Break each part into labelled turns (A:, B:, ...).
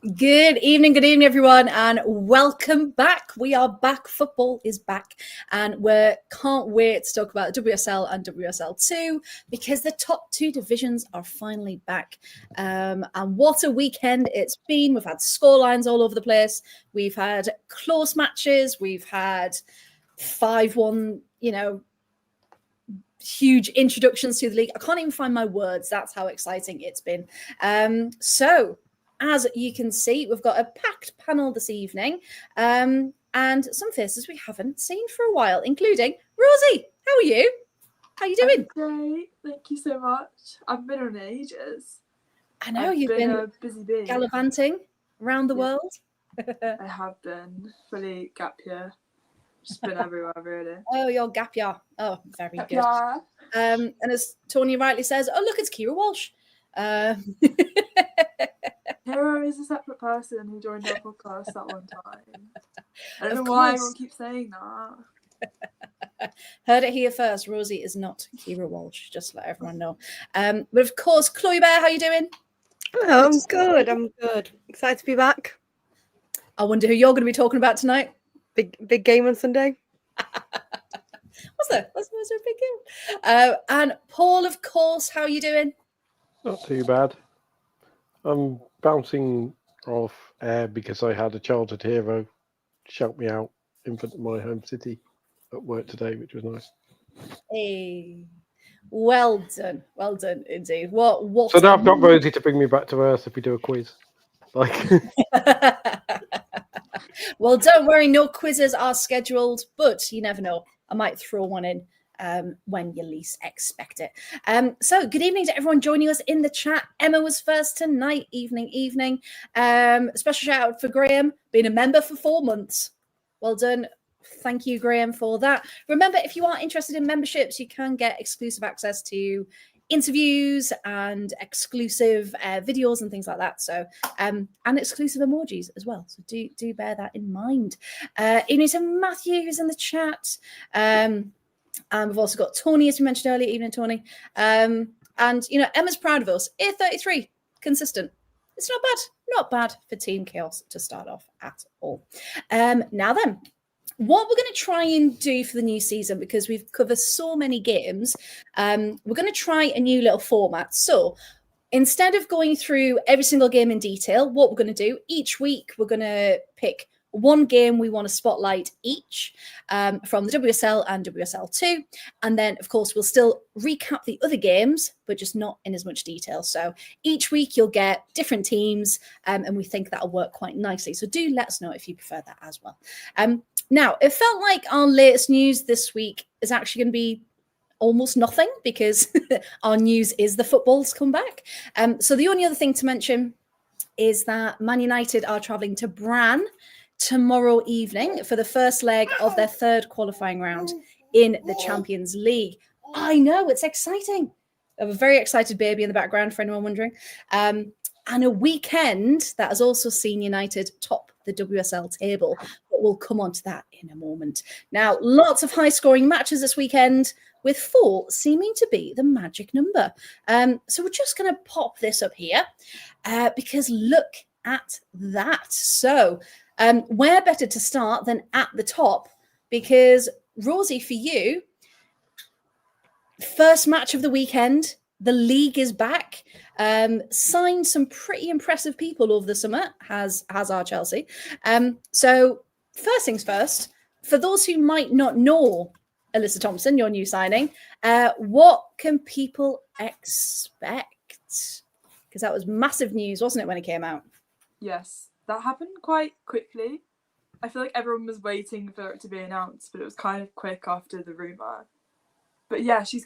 A: Good evening, everyone, and welcome back. We are back. Football is back, and we can't wait to talk about WSL and WSL2 because the top two divisions are finally back. And what a weekend it's been. We've had scorelines all over the place. We've had close matches. We've had 5-1, huge introductions to the league. I can't even find my words. That's how exciting it's been. So as you can see, we've got a packed panel this evening and some faces we haven't seen for a while, including Rosie. How are you? How are you doing?
B: I'm great. Thank you so much. I've been on ages.
A: I know you've been
B: a busy bee.
A: Gallivanting around the world.
B: I have been fully gap year. Just been everywhere, really.
A: Oh, your gap year. Oh, very
B: Gap
A: good.
B: year.
A: And as Tony rightly says, oh, look, it's Kira Walsh.
B: Hero is a separate person who joined our podcast that one time. I don't know why everyone keeps saying that.
A: Heard it here first. Rosie is not Kira Walsh, just to let everyone know. But of course, Chloe Bear, how are you doing?
C: Hello, I'm good. Excited to be back.
A: I wonder who you're going to be talking about tonight.
C: Big game on Sunday.
A: Was there a big game? And Paul, of course, how are you doing?
D: Not too bad. I'm bouncing off air because I had a childhood hero shout me out in front of my home city at work today, which was nice.
A: Hey, well done indeed. What?
D: So now I've got Rosie to bring me back to earth if we do a quiz.
A: Well, don't worry, no quizzes are scheduled, but you never know. I might throw one in when you least expect it. So good evening to everyone joining us in the chat. Emma was first tonight. Evening. Special shout out for Graham, being a member for 4 months. Well done. Thank you, Graham, for that. Remember, if you are interested in memberships, you can get exclusive access to interviews and exclusive videos and things like that. So and exclusive emojis as well. So do bear that in mind. Evening to Matthew, who's in the chat. And we've also got Tony, as we mentioned earlier. Evening, Tony. And Emma's proud of us. A33, consistent. It's not bad for Team Chaos to start off at all. Now then, what we're going to try and do for the new season, because we've covered so many games, we're going to try a new little format. So instead of going through every single game in detail, what we're going to do each week, we're going to pick one game we want to spotlight each from the WSL and WSL2. And then, of course, we'll still recap the other games, but just not in as much detail. So each week you'll get different teams, and we think that'll work quite nicely. So do let us know if you prefer that as well. Now, it felt like our latest news this week is actually going to be almost nothing because our news is the football's come back. So the only other thing to mention is that Man United are travelling to Bran tomorrow evening for the first leg of their third qualifying round in the Champions League. I know, it's exciting. I have a very excited baby in the background, for anyone wondering. And a weekend that has also seen United top the WSL table. But we'll come on to that in a moment. Now, lots of high-scoring matches this weekend, with 4 seeming to be the magic number. So we're just going to pop this up here because look at that. So where better to start than at the top? Because, Rosie, for you, first match of the weekend, the league is back. Signed some pretty impressive people over the summer, has our Chelsea. So first things first, for those who might not know Alyssa Thompson, your new signing, what can people expect? Because that was massive news, wasn't it, when it came out?
B: Yes, that happened quite quickly. I feel like everyone was waiting for it to be announced, but it was kind of quick after the rumour. But yeah, she's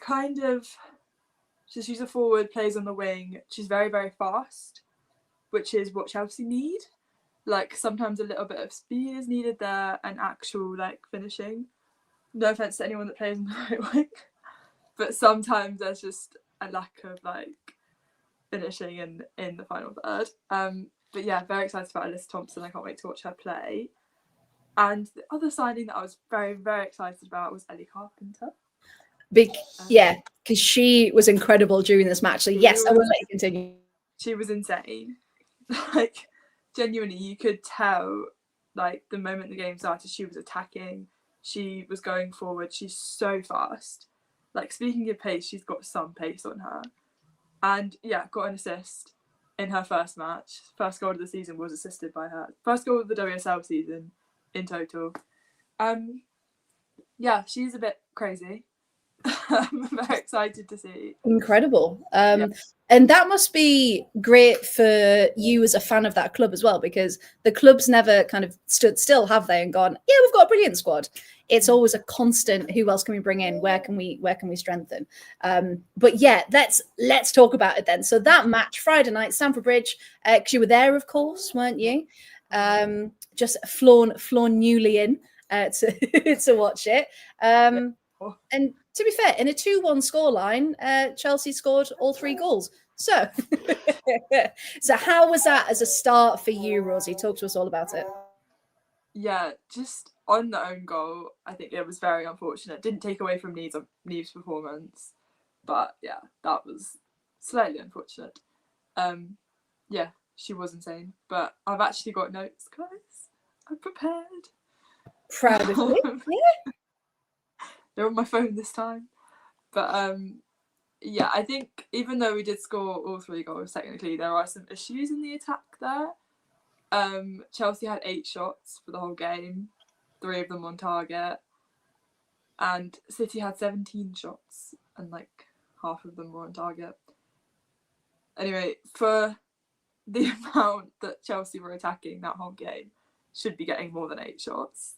B: a forward, plays on the wing. She's very, very fast, which is what Chelsea need. Like, sometimes a little bit of speed is needed there and actual, finishing. No offence to anyone that plays on the right wing. But sometimes there's just a lack of, finishing in the final third. But yeah, very excited about Alyssa Thompson. I can't wait to watch her play. And the other signing that I was very, very excited about was Ellie Carpenter.
A: Because she was incredible during this match. So yes, I will let you continue.
B: She was insane. genuinely, you could tell, like, the moment the game started, she was attacking, she was going forward, she's so fast. Like, speaking of pace, she's got some pace on her. And yeah, got an assist in her first match. First goal of the season was assisted by her. First goal of the WSL season in total. Yeah, she's a bit crazy. I'm very excited to see.
A: Incredible. And that must be great for you as a fan of that club as well, because the club's never kind of stood still, have they, and gone, yeah, we've got a brilliant squad. It's always a constant, who else can we bring in? Where can we strengthen? But yeah, let's talk about it then. So that match, Friday night, Stamford Bridge, because you were there, of course, weren't you? Just flown newly in to watch it. And to be fair, in a 2-1 scoreline, Chelsea scored all 3 goals. So, so how was that as a start for you, Rosie? Talk to us all about it.
B: Yeah, just on the own goal, I think it was very unfortunate. Didn't take away from Neve's performance, but yeah, that was slightly unfortunate. Yeah, she was insane. But I've actually got notes, guys. I'm prepared.
A: Proud of you. Yeah.
B: They're on my phone this time. But yeah, I think even though we did score all 3 goals, technically, there are some issues in the attack there. Chelsea had 8 shots for the whole game, 3 of them on target. And City had 17 shots, and like half of them were on target. Anyway, for the amount that Chelsea were attacking that whole game, should be getting more than 8 shots.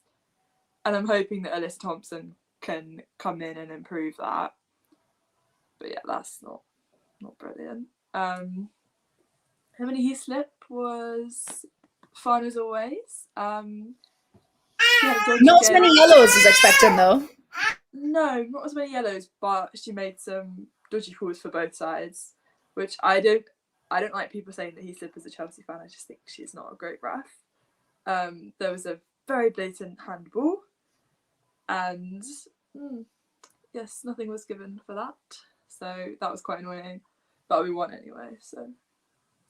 B: And I'm hoping that Alyssa Thompson can come in and improve that. But yeah, that's not brilliant. Emily Heaslip was fun as always.
A: Not as many yellows as expected, though.
B: No, not as many yellows, but she made some dodgy calls for both sides, which I don't like people saying that Heaslip is a Chelsea fan. I just think she's not a great ref. There was a very blatant handball, and yes, nothing was given for that. So that was quite annoying, but we won anyway. So,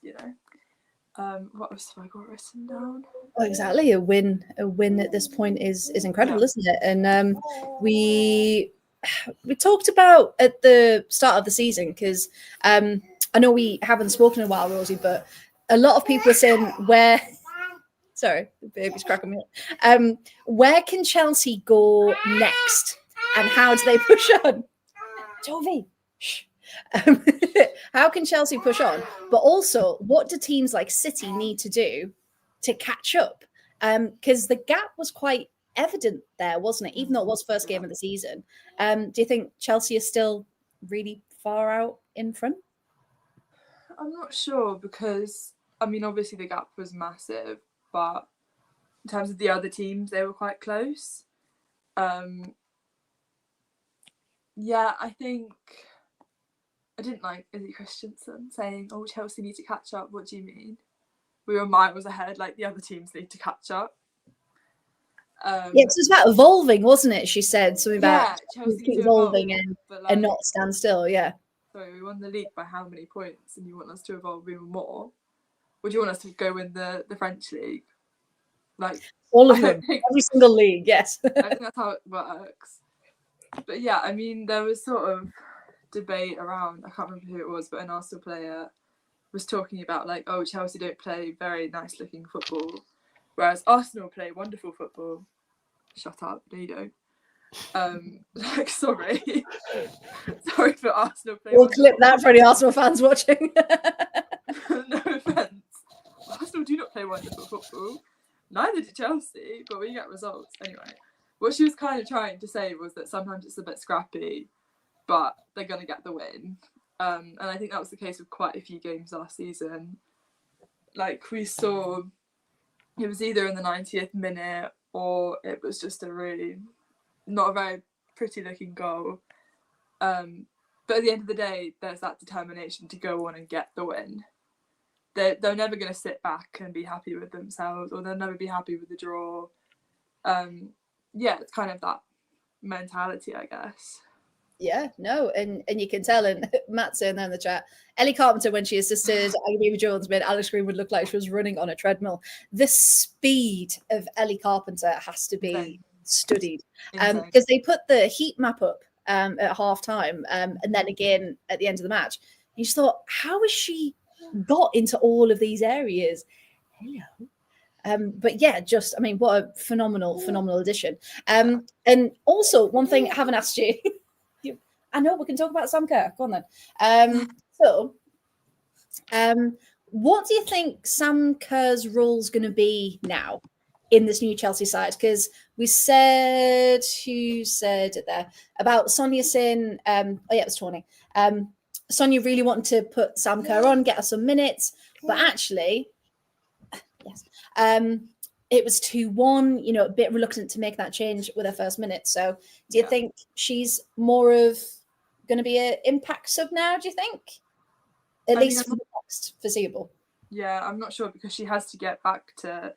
B: you know, what else have I got written down?
A: Oh, exactly. A win at this point is incredible, isn't it? And we talked about at the start of the season, because I know we haven't spoken in a while, Rosie, but a lot of people are saying sorry, the baby's cracking me up. Where can Chelsea go next, and how do they push on? Toby, shh. How can Chelsea push on? But also, what do teams like City need to do to catch up? Because the gap was quite evident there, wasn't it? Even though it was first game of the season. Do you think Chelsea is still really far out in front?
B: I'm not sure, because I mean, obviously the gap was massive, but in terms of the other teams, they were quite close. Yeah, I think I didn't like Izzy Christensen saying, "Oh, Chelsea need to catch up." What do you mean? We were miles ahead. Like, the other teams need to catch up.
A: Yeah, it was about evolving, wasn't it? She said something about
B: Chelsea
A: keep
B: to
A: evolving
B: evolve,
A: and not stand still. Yeah.
B: Sorry, we won the league by how many points, and you want us to evolve even more? Or do you want us to go win the French league? Like,
A: all of them, every single league. Yes.
B: I think that's how it works. But yeah, I mean, there was sort of debate around, I can't remember who it was, but an Arsenal player was talking about, like, oh, Chelsea don't play very nice looking football, whereas Arsenal play wonderful football. Shut up, no, you don't. Like, sorry for Arsenal playing.
A: We'll clip that for any Arsenal fans watching.
B: No offence, Arsenal do not play wonderful football, neither do Chelsea, but we get results anyway. What she was kind of trying to say was that sometimes it's a bit scrappy, but they're going to get the win. And I think that was the case with quite a few games last season. Like, we saw, it was either in the 90th minute or it was just a really not a very pretty looking goal. But at the end of the day, there's that determination to go on and get the win. They're never going to sit back and be happy with themselves, or they'll never be happy with the draw. Yeah, it's kind of that mentality, I guess.
A: Yeah, no, and you can tell, and Matt's saying there in the chat, Ellie Carpenter, when she assisted Ivy Jones, made Alex Greenwood look like she was running on a treadmill. The speed of Ellie Carpenter has to be
B: Insane.
A: studied,
B: Insane.
A: because they put the heat map up at half time, and then again at the end of the match. You just thought, how has she got into all of these areas? Hello. But yeah, just, I mean, what a phenomenal addition. And also, one thing I haven't asked you, I know we can talk about Sam Kerr. Go on then. What do you think Sam Kerr's role's going to be now in this new Chelsea side? Because we said, who said it there, about Sonia saying, oh yeah, it was Tony. Sonia really wanted to put Sam Kerr on, get her some minutes, but actually, yes, it was 2-1, you know, a bit reluctant to make that change with her first minute. So do you think she's more of going to be an impact sub now, do you think? At least for the next foreseeable.
B: Yeah, I'm not sure, because she has to get back to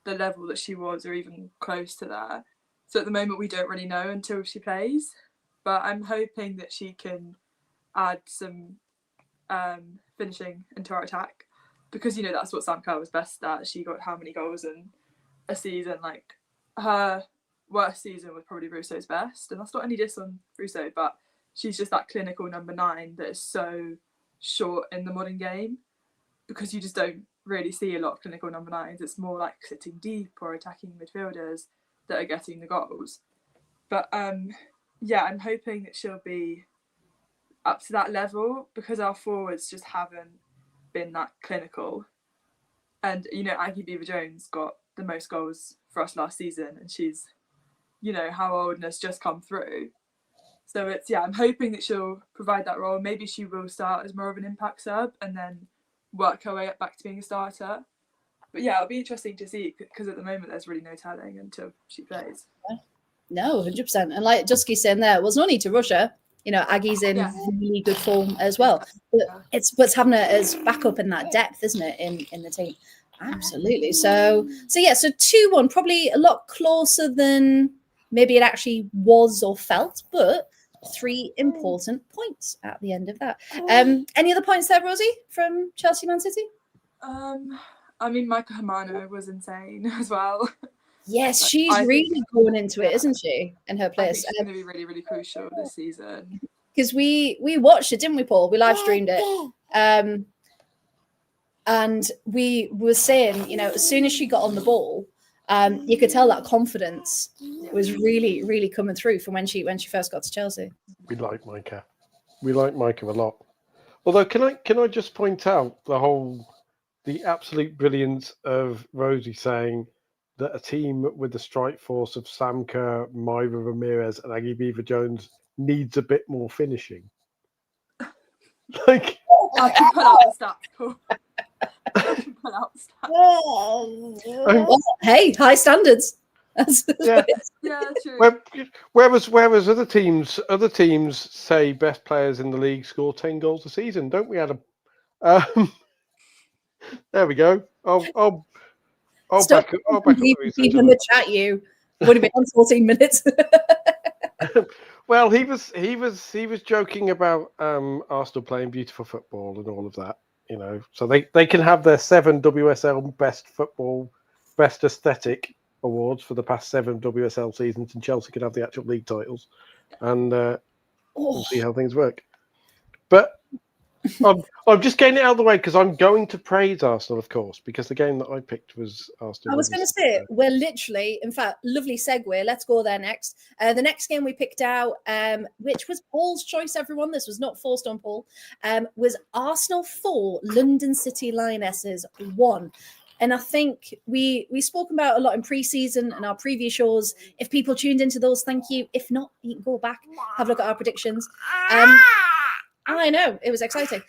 B: the level that she was, or even close to that. So at the moment, we don't really know until she plays. But I'm hoping that she can add some finishing into our attack, because, you know, that's what Sam Kerr was best at. She got how many goals in a season? Like, her worst season was probably Russo's best, and that's not any diss on Russo, but she's just that clinical number 9 that is so short in the modern game, because you just don't really see a lot of clinical number 9s. It's more like sitting deep or attacking midfielders that are getting the goals. But yeah, I'm hoping that she'll be up to that level, because our forwards just haven't been that clinical. And, you know, Aggie Beaver-Jones got the most goals for us last season, and she's, you know, how old and has just come through. So it's, yeah, I'm hoping that she'll provide that role. Maybe she will start as more of an impact sub and then work her way up back to being a starter. But yeah, it'll be interesting to see, because at the moment there's really no telling until she plays.
A: No, 100%. And like Dusky's saying there, was no need to rush her. You know, Aggie's in really good form as well. But it's having her as backup in that depth, isn't it, in the team? Absolutely. So 2-1, probably a lot closer than maybe it actually was or felt, but 3 important points at the end of that. Any other points there, Rosie, from Chelsea Man City?
B: I mean, Micah Hamano was insane as well.
A: Yes, she's really going into it, isn't she? In her place.
B: I think she's going to be really, really crucial this season.
A: Because we watched it, didn't we, Paul? We live streamed it. And we were saying, you know, as soon as she got on the ball, you could tell that confidence was really, really coming through from when she first got to Chelsea.
D: We like Micah. We like Micah a lot. Although, can I just point out the absolute brilliance of Rosie saying that a team with the strike force of Sam Kerr, Myra Ramirez, and Aggie Beaver-Jones needs a bit more finishing. Like,
B: I can pull out the stats, Paul. I can pull out the stats.
A: Well, hey, high standards.
B: Yeah, true.
D: Whereas other teams say best players in the league score 10 goals a season, don't we, Adam? There we go. I'll back up the research
A: in the chat. You would have been on 14 minutes.
D: Well, he was joking about Arsenal playing beautiful football and all of that, you know. So they can have their 7 WSL best aesthetic awards for the past 7 WSL seasons, and Chelsea could have the actual league titles, and we'll see how things work. But I'm just getting it out of the way because I'm going to praise Arsenal, of course, because the game that I picked was Arsenal.
A: I was going to say, we're literally, in fact, lovely segue. Let's go there next. The next game we picked out, which was Paul's choice, everyone. This was not forced on Paul, was Arsenal 4, London City Lionesses 1. And I think we spoke about a lot in pre-season and our previous shows. If people tuned into those, thank you. If not, you can go back, have a look at our predictions. I know, it was exciting.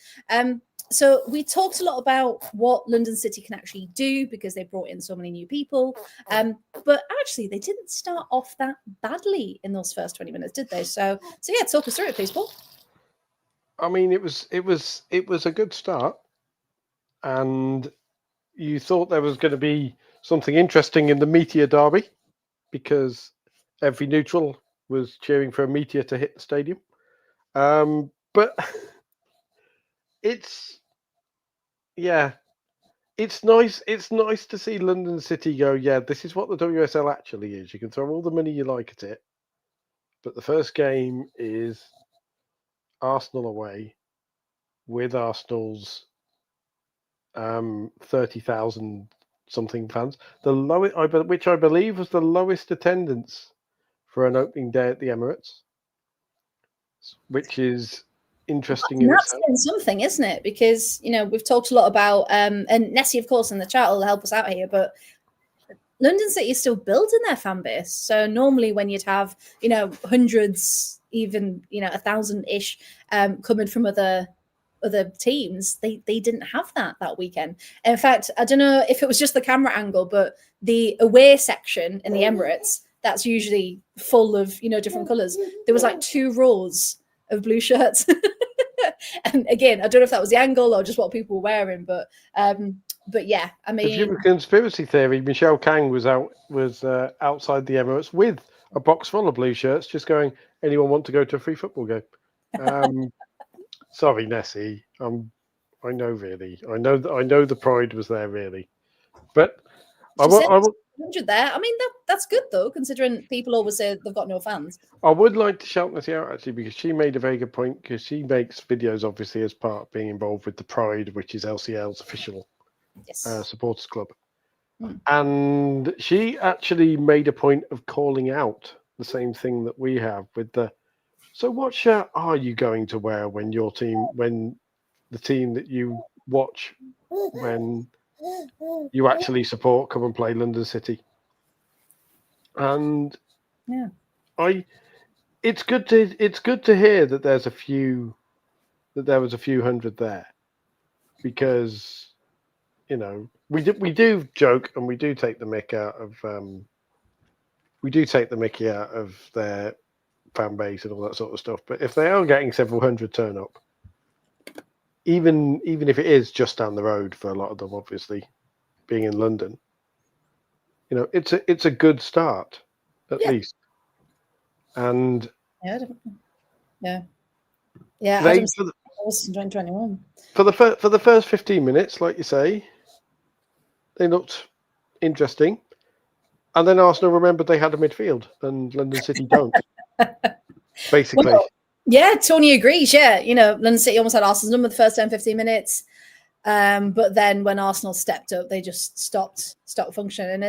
A: So we talked a lot about what London City can actually do because they brought in so many new people. But actually, they didn't start off that badly in those first 20 minutes, did they? So yeah, talk us through it, please, Paul.
D: I mean, it was a good start, and you thought there was going to be something interesting in the Meteor derby because every neutral was cheering for a Meteor to hit the stadium. But it's it's nice. It's nice to see London City go. Yeah, this is what the WSL actually is. You can throw all the money you like at it, but the first game is Arsenal away with Arsenal's 30,000 something fans. The lowest, which I believe was the lowest attendance for an opening day at the Emirates, which is interesting in
A: That's
D: itself.
A: been something, isn't it? Because we've talked a lot about, and Nessie, of course, in the chat will help us out here, but London City is still building their fan base. So normally when you'd have, hundreds, even 1,000-ish coming from other teams, they didn't have that weekend. In fact, I don't know if it was just the camera angle, but the away section in the Emirates, that's usually full of different colours. There was like 2 rows of blue shirts. And again, I don't know if that was the angle or just what people were wearing, but yeah, I mean,
D: if you have a conspiracy theory, Michelle Kang was outside the Emirates with a box full of blue shirts, just going, anyone want to go to a free football game? Sorry, Nessie. I know, really. I know the pride was there, really. But I will
A: 100 there. I mean, that's good though, considering people always say they've got no fans.
D: I would like to shout Nessie out actually, because she made a very good point. Because she makes videos, obviously, as part of being involved with the Pride, which is LCL's official supporters club, and she actually made a point of calling out the same thing that we have with the. So, what shirt are you going to wear when the team that you watch, when you actually support, come and play London City? And it's good to hear that there was a few hundred there, because we do joke and we do take the mick out of their fan base and all that sort of stuff. But if they are getting several hundred turn up, even if it is just down the road for a lot of them, obviously being in London, it's a good start at least. And
A: yeah,
D: Adam's
A: 2021
D: for the first 15 minutes, like you say, they looked interesting. And then Arsenal remembered they had a midfield, and London City don't. Basically.
A: Well, yeah, Tony agrees. Yeah, London City almost had Arsenal's number the first 10-15 minutes. But then when Arsenal stepped up, they just stopped functioning.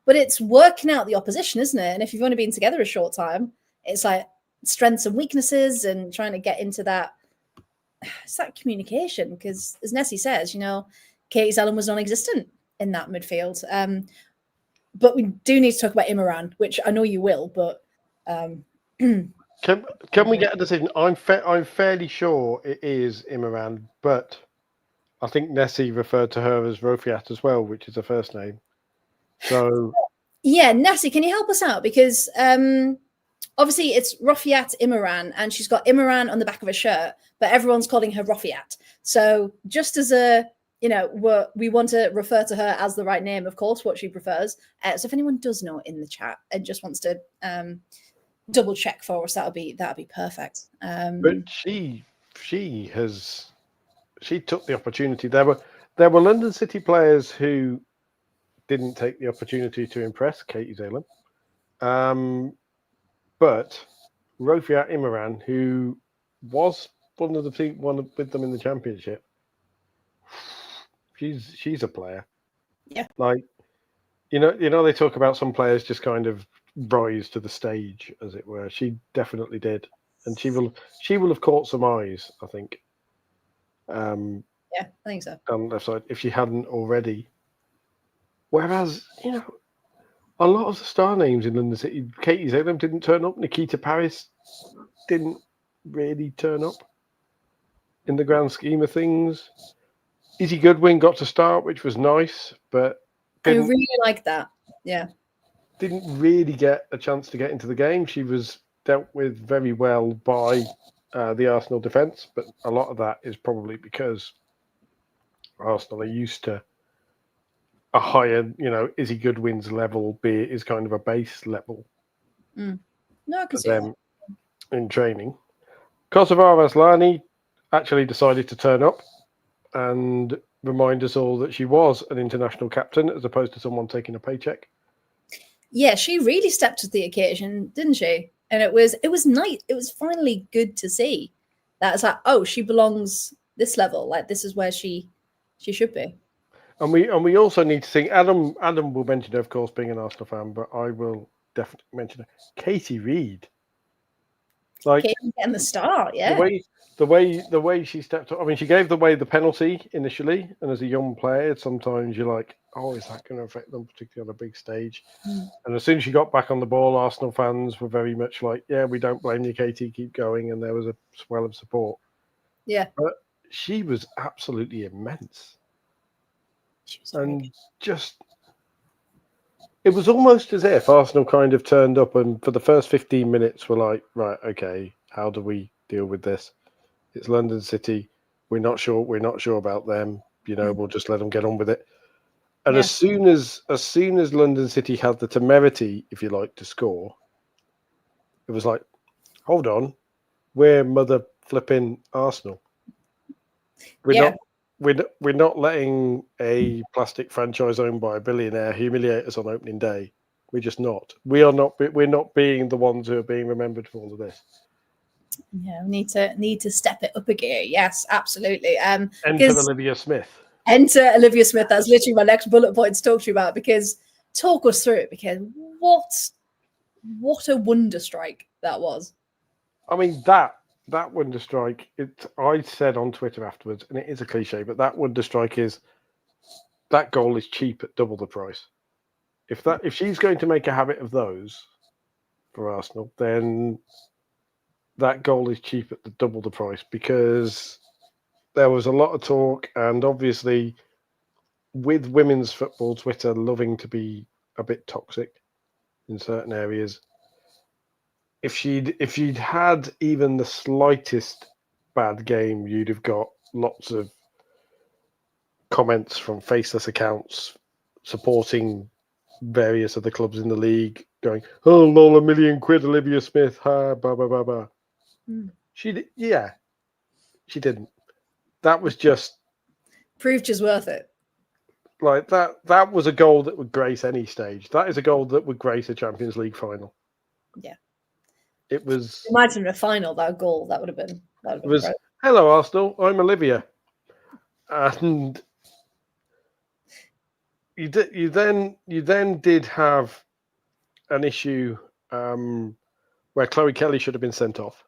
A: But it's working out the opposition, isn't it? And if you've only been together a short time, it's like strengths and weaknesses and trying to get into that. It's that communication, because as Nessie says, Katie Zellum was non-existent in that midfield. But we do need to talk about Imran, which I know you will, but
D: can we get a decision? I'm fairly sure it is Imran, but I think Nessie referred to her as Rofiat as well, which is her first name. So
A: yeah, Nessie, can you help us out? Because obviously it's Rofiat Imran, and she's got Imran on the back of her shirt, but everyone's calling her Rofiat. So just as we want to refer to her as the right name, of course, what she prefers. So if anyone does know in the chat and just wants to double check for us, that'll be perfect.
D: But she took the opportunity. There were London City players who didn't take the opportunity to impress Katie Zellum. But Rofiat Imran, who was one with them in the championship, she's a player.
A: Yeah.
D: Like, they talk about some players just kind of rise to the stage, as it were. She definitely did, and she will have caught some eyes, I think.
A: Yeah, I think so.
D: On the left side, if she hadn't already. Whereas, a lot of the star names in London City, Katie Zellum didn't turn up. Nikita Paris didn't really turn up in the grand scheme of things. Izzy Goodwin got to start, which was nice, but
A: I really like that. Yeah.
D: Didn't really get a chance to get into the game. She was dealt with very well by the Arsenal defence, but a lot of that is probably because Arsenal are used to a higher, Izzy Goodwin's level, be it is kind of a base level.
A: No, I can see
D: them in training. Kosovar Aslani actually decided to turn up and remind us all that she was an international captain as opposed to someone taking a paycheck.
A: Yeah, she really stepped to the occasion, didn't she? And it was nice. It was finally good to see that it's like, oh, she belongs this level. Like this is where she should be.
D: And we also need to think. Adam will mention her, of course, being an Arsenal fan, but I will definitely mention her. Katie Reid, like
A: Katie getting the start, yeah.
D: the way she stepped up. I mean, she gave the penalty initially, and as a young player, sometimes you're like, oh, is that going to affect them, particularly on a big stage? And as soon as she got back on the ball, Arsenal fans were very much like, yeah, we don't blame you, Katie, keep going, and there was a swell of support.
A: Yeah,
D: but she was absolutely immense. And just, it was almost as if Arsenal kind of turned up and for the first 15 minutes were like, right, okay, how do we deal with this? It's London City. We're not sure about them. We'll just let them get on with it. And as soon as London City had the temerity, if you like, to score, it was like, hold on, we're mother flipping Arsenal. We're not letting a plastic franchise owned by a billionaire humiliate us on opening day. We're just not. We're not being the ones who are being remembered for all of this.
A: Yeah, we need to step it up a gear. Yes, absolutely.
D: Enter Olivia Smith.
A: Enter Olivia Smith. That's literally my next bullet point to talk to you about. Because talk us through it. Because what a wonder strike that was.
D: I mean that wonder strike. I said on Twitter afterwards, and it is a cliche, but that wonder strike is that goal is cheap at double the price. If she's going to make a habit of those for Arsenal, then that goal is cheap at double the price, because there was a lot of talk, and obviously with women's football Twitter loving to be a bit toxic in certain areas, if she'd had even the slightest bad game, you'd have got lots of comments from faceless accounts supporting various other clubs in the league, going, "Oh, lol, £1 million, Olivia Smith, ha, ba ba ba ba." She didn't. That was just
A: proved she's worth it.
D: Like that was a goal that would grace any stage. That is a goal that would grace a Champions League final.
A: Yeah.
D: It was.
A: Imagine a final, that goal. That would have been.
D: It was. Great. Hello, Arsenal. I'm Olivia, and you then did have an issue where Chloe Kelly should have been sent off,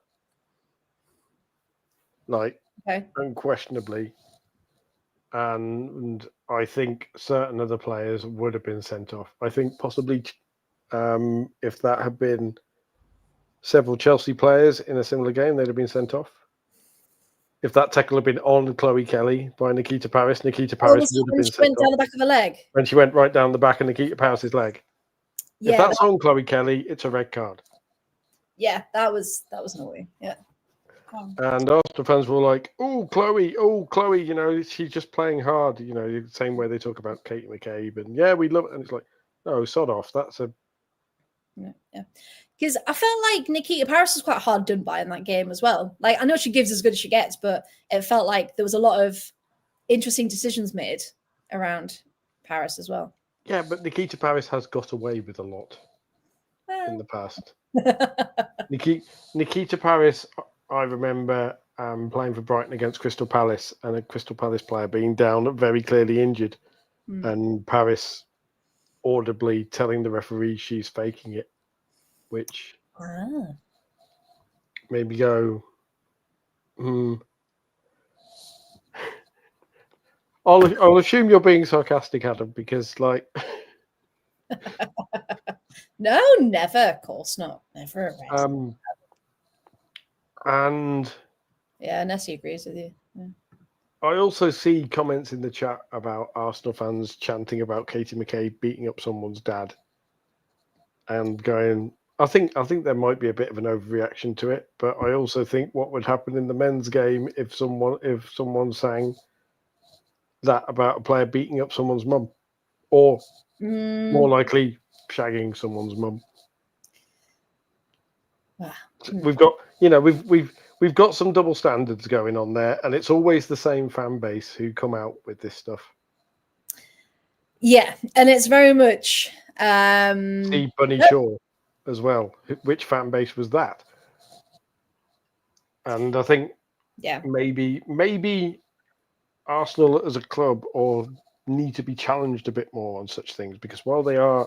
D: unquestionably, and I think certain other players would have been sent off. I think possibly if that had been several Chelsea players in a similar game, they'd have been sent off. If that tackle had been on Chloe Kelly by Nikita Paris would have been sent off.
A: Went down the back of her leg.
D: When she went right down the back of Nikita Paris's leg. Yeah, if that's on Chloe Kelly, it's a red card.
A: Yeah, that was annoying. Yeah.
D: And Arsenal fans were like, oh, Chloe, she's just playing hard, the same way they talk about Katie McCabe, and yeah, we love it. And it's like, no, sod off. That's a...
A: Yeah. Because I felt like Nikita Paris was quite hard done by in that game as well. Like, I know she gives as good as she gets, but it felt like there was a lot of interesting decisions made around Paris as well.
D: Yeah, but Nikita Paris has got away with a lot in the past. Nikita Paris, I remember playing for Brighton against Crystal Palace, and a Crystal Palace player being down, very clearly injured, and Paris audibly telling the referee she's faking it, which made me go, I'll assume you're being sarcastic, Adam, because
A: No, never. Of course not. Never.
D: And
A: yeah, Nessie agrees with you. Yeah.
D: I also see comments in the chat about Arsenal fans chanting about Katie McCabe beating up someone's dad, and going, I think there might be a bit of an overreaction to it, but I also think what would happen in the men's game if someone sang that about a player beating up someone's mum, or more likely shagging someone's mum.
A: Wow.
D: We've got, we've we've got some double standards going on there, and it's always the same fan base who come out with this stuff.
A: Yeah, and it's very much
D: See Bunny Shaw as well. Which fan base was that? And I think maybe Arsenal as a club or need to be challenged a bit more on such things, because while they are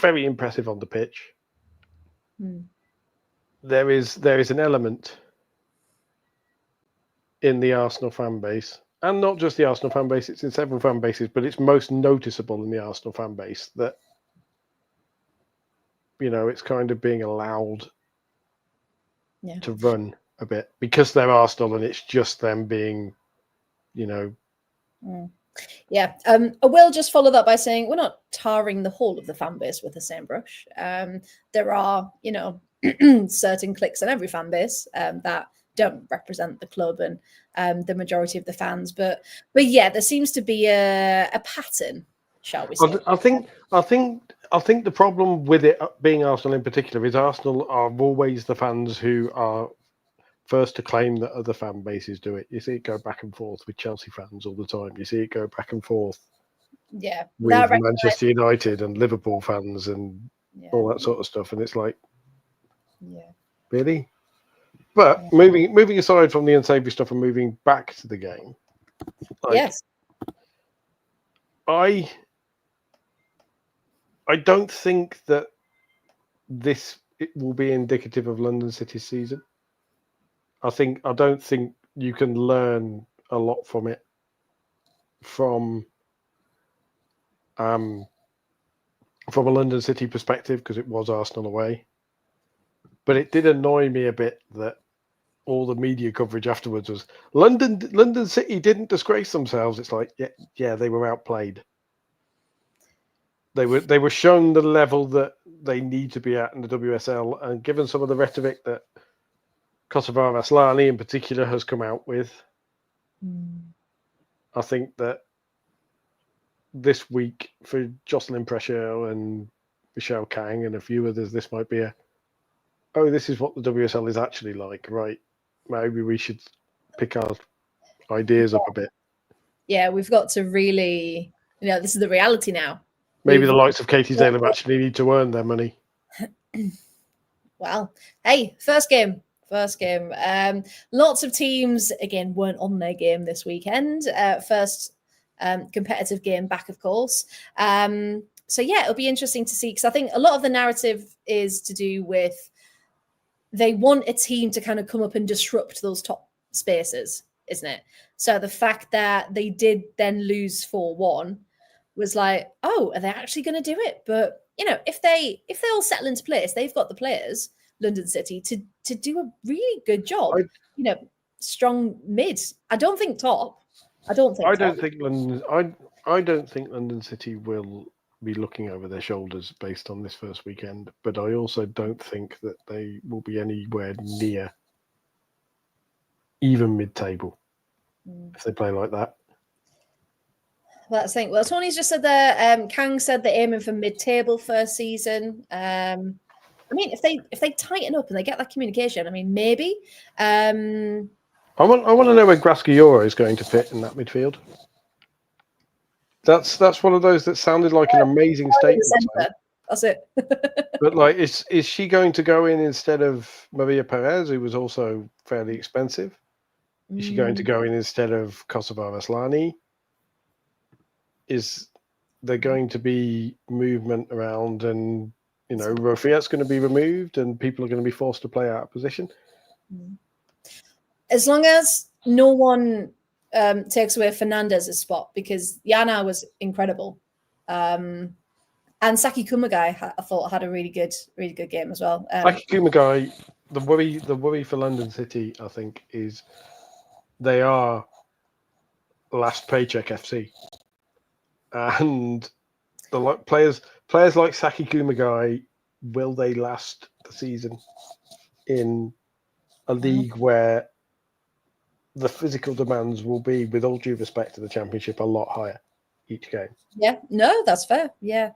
D: very impressive on the pitch, there is an element in the Arsenal fan base, and not just the Arsenal fan base, it's in several fan bases, but it's most noticeable in the Arsenal fan base that, you know, it's kind of being allowed to run a bit because they're Arsenal and it's just them being, you know.
A: Yeah. I will just follow that by saying we're not tarring the whole of the fan base with the same brush. There are, you know, certain cliques in every fan base that don't represent the club and the majority of the fans. But yeah, there seems to be a pattern, shall we say.
D: I think the problem with it being Arsenal in particular is Arsenal are always the fans who are first to claim that other fan bases do it. You see it go back and forth with Chelsea fans all the time. You see it go back and forth with Manchester United and Liverpool fans and all that sort of stuff. And it's like, really? But moving aside from the unsavoury stuff and moving back to the game, like, I don't think that it will be indicative of London City's season. I don't think you can learn a lot from it from a London City perspective, because it was Arsenal away. But it did annoy me a bit that all the media coverage afterwards was London City didn't disgrace themselves. It's like, yeah, they were outplayed. They were shown the level that they need to be at in the WSL, and given some of the rhetoric that Kosovar Asllani in particular has come out with, I think that this week for Jocelyn Pressure and Michelle Kang and a few others, this might be this is what the WSL is actually like, right? Maybe we should pick our ideas up a bit.
A: Yeah, we've got to really, you know, this is the reality now.
D: Maybe the likes of Katie Taylor actually need to earn their money.
A: Well, hey, first game. Lots of teams, again, weren't on their game this weekend. First competitive game back, of course. So, yeah, it'll be interesting to see, because I think a lot of the narrative is to do with they want a team to kind of come up and disrupt those top spaces, isn't it? So the fact that they did then lose 4-1 was like, oh, are they actually going to do it? But, you know, if they all settle into place, they've got the players, London City, to do a really good job. You know, strong mid. I don't think top. I don't think
D: London City will be looking over their shoulders based on this first weekend, but I also don't think that they will be anywhere near even mid-table if they play like that.
A: Well, that's the thing. Well, Tony's just said there. Kang said they're aiming for mid-table first season. I mean, if they tighten up and they get that communication, I mean, maybe.
D: I want to know where Graskiora is going to fit in that midfield. That's one of those that sounded like an amazing statement.
A: That's it.
D: But like, is she going to go in instead of Maria Perez, who was also fairly expensive? Is she going to go in instead of Kosovar Asllani? Is there going to be movement around, and you know, Rofiat's going to be removed and people are going to be forced to play out of position?
A: As long as no one takes away Fernandez's spot, because Yana was incredible. And Saki Kumagai, I thought, had a really good game as well.
D: Saki Kumagai, the worry for London City, I think, is they are last paycheck FC. And the players like Saki Kumagai, will they last the season in a league where the physical demands will be, with all due respect to the Championship, a lot higher each game?
A: Yeah, no, that's fair. Yeah.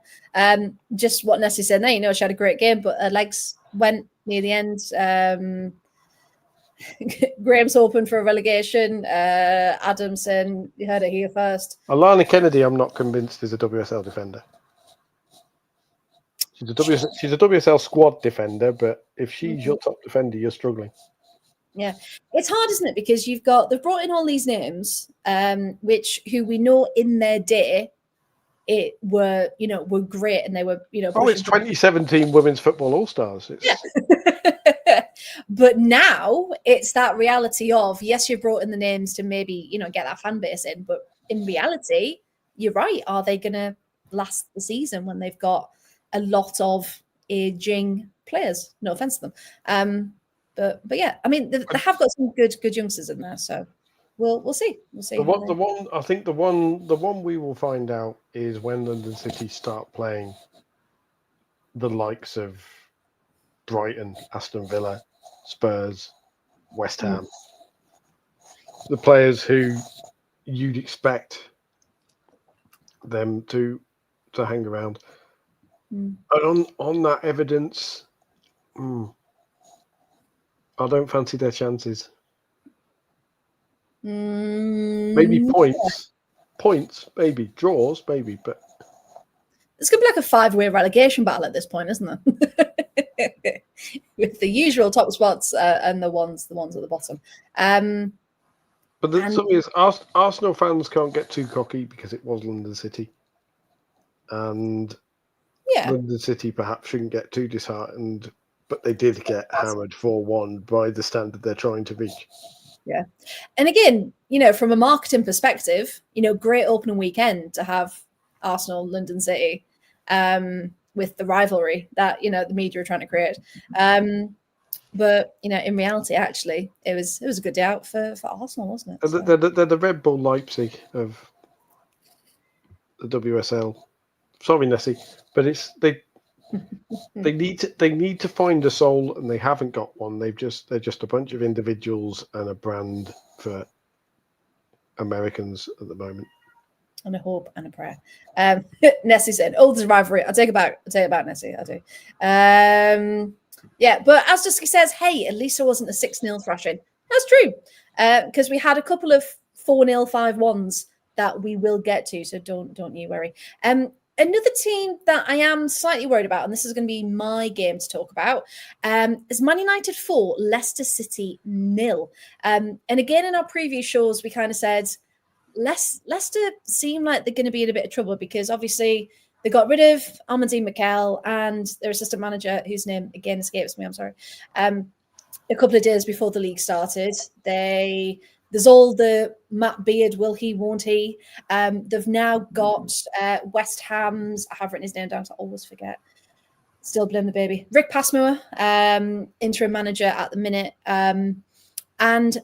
A: Just what Nessie said there, you know, she had a great game, but her legs went near the end. Graham's hoping for a relegation. Adamson, you heard it here first.
D: Alana Kennedy, I'm not convinced is a WSL defender. She's a WSL squad defender, but if she's your top defender, you're struggling.
A: Yeah, it's hard, isn't it? Because they've brought in all these names, who we know in their day were great, and they were
D: it's 2017 Women's Football All Stars.
A: Yeah. But now it's that reality of, yes, you've brought in the names to maybe get that fan base in, but in reality, you're right. Are they going to last the season when they've got a lot of aging players? No offense to them, but yeah, I mean they have got some good youngsters in there, so we'll see. We'll see.
D: The one we will find out is when London City start playing the likes of Brighton, Aston Villa, Spurs, West Ham, the players who you'd expect them to hang around. And on that evidence, I don't fancy their chances. Maybe points, maybe draws, maybe, but
A: it's going to be like a 5-way relegation battle at this point, isn't it? With the usual top spots and the ones at the bottom.
D: But the thing is, Arsenal fans can't get too cocky because it was London City, and London City perhaps shouldn't get too disheartened, but they did get hammered 4-1 by the standard they're trying to reach.
A: Yeah, and again, from a marketing perspective, great opening weekend to have Arsenal, London City, with the rivalry that the media are trying to create. But in reality, actually, it was a good day out for Arsenal, wasn't it? So.
D: They're the Red Bull Leipzig of the WSL. Sorry, Nessie, but they need to find a soul, and they haven't got one. They're just a bunch of individuals and a brand for Americans at the moment.
A: And a hope and a prayer. Nessie said, "Oh, there's a rivalry. I'll take it back, Nessie. I do." Yeah, but as Dusky says, hey, at least it wasn't a 6-0 thrashing. That's true, because we had a couple of 4-0, 5-1s that we will get to. So don't you worry. Another team that I am slightly worried about, and this is going to be my game to talk about, is Man United 4, Leicester City 0. And again, in our previous shows, we kind of said Leicester seem like they're going to be in a bit of trouble because obviously they got rid of Amandine Mikel and their assistant manager, whose name again escapes me. I'm sorry. A couple of days before the league started, there's all the Matt Beard, will he, won't he? They've now got West Ham's, I have written his name down, so I always forget. Still blame the baby. Rick Passmore, interim manager at the minute. And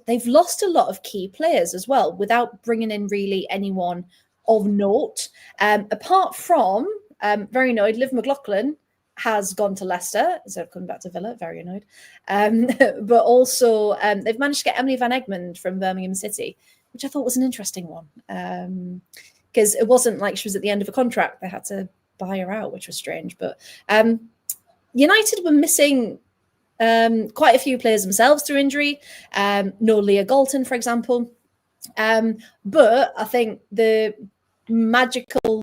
A: they've lost a lot of key players as well without bringing in really anyone of note. Apart from, very annoyed, Liv McLaughlin has gone to Leicester instead of coming back to Villa, very annoyed. But also they've managed to get Emily Van Egmond from Birmingham City, which I thought was an interesting one. Because it wasn't like she was at the end of a contract. They had to buy her out, which was strange. But United were missing quite a few players themselves through injury. No Leah Galton, for example. But I think the magical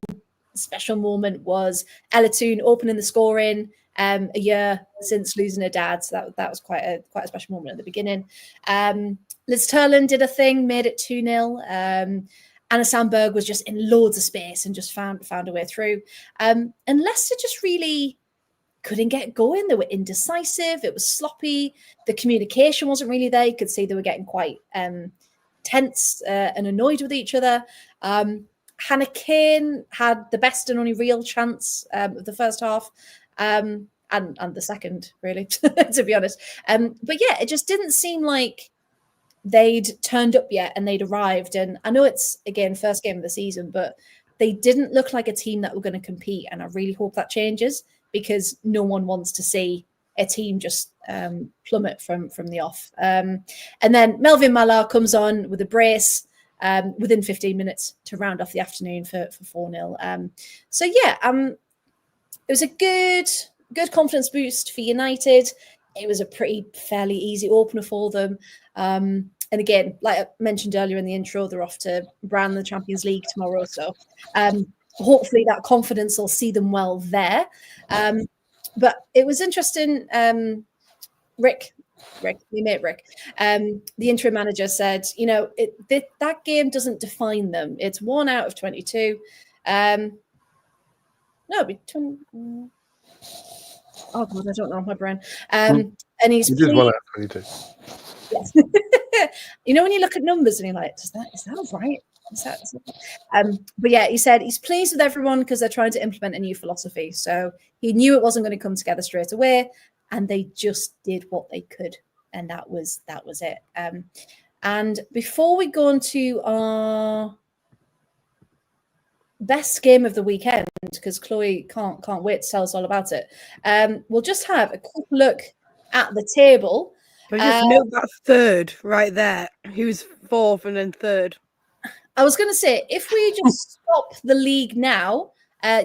A: special moment was Ella Toone opening the scoring a year since losing her dad. So that was quite a special moment at the beginning. Liz Turlin did a thing, made it 2-0. Anna Sandberg was just in loads of space and just found a way through. And Leicester just really couldn't get going. They were indecisive. It was sloppy. The communication wasn't really there. You could see they were getting quite tense and annoyed with each other. Hannah Kane had the best and only real chance of the first half and the second, really, to be honest. But yeah, it just didn't seem like they'd turned up yet and they'd arrived. And I know it's, again, first game of the season, but they didn't look like a team that were going to compete. And I really hope that changes because no one wants to see a team just plummet from the off. And then Melvin Mallard comes on with a brace within 15 minutes to round off the afternoon for 4-0. So yeah, it was a good confidence boost for United. it was a fairly easy opener for them. And again, like I mentioned earlier in the intro, they're off to brand the Champions League tomorrow. So hopefully that confidence will see them well there. But it was interesting. Rick, we mate Rick. The interim manager said, that game doesn't define them. It's 1 out of 22. No, it'd be 20. Oh God, I don't know my brain. And he's
D: You did 1 out of 22.
A: Yes. When you look at numbers and you're like, is that right? But yeah, he said he's pleased with everyone because they're trying to implement a new philosophy. So he knew it wasn't going to come together straight away, and they just did what they could, and that was it. And before we go on to our best game of the weekend, because Chloe can't wait to tell us all about it, we'll just have a quick look at the table.
C: Can I just note that third right there? Who's fourth and then third?
A: I was going to say, if we just stop the league now,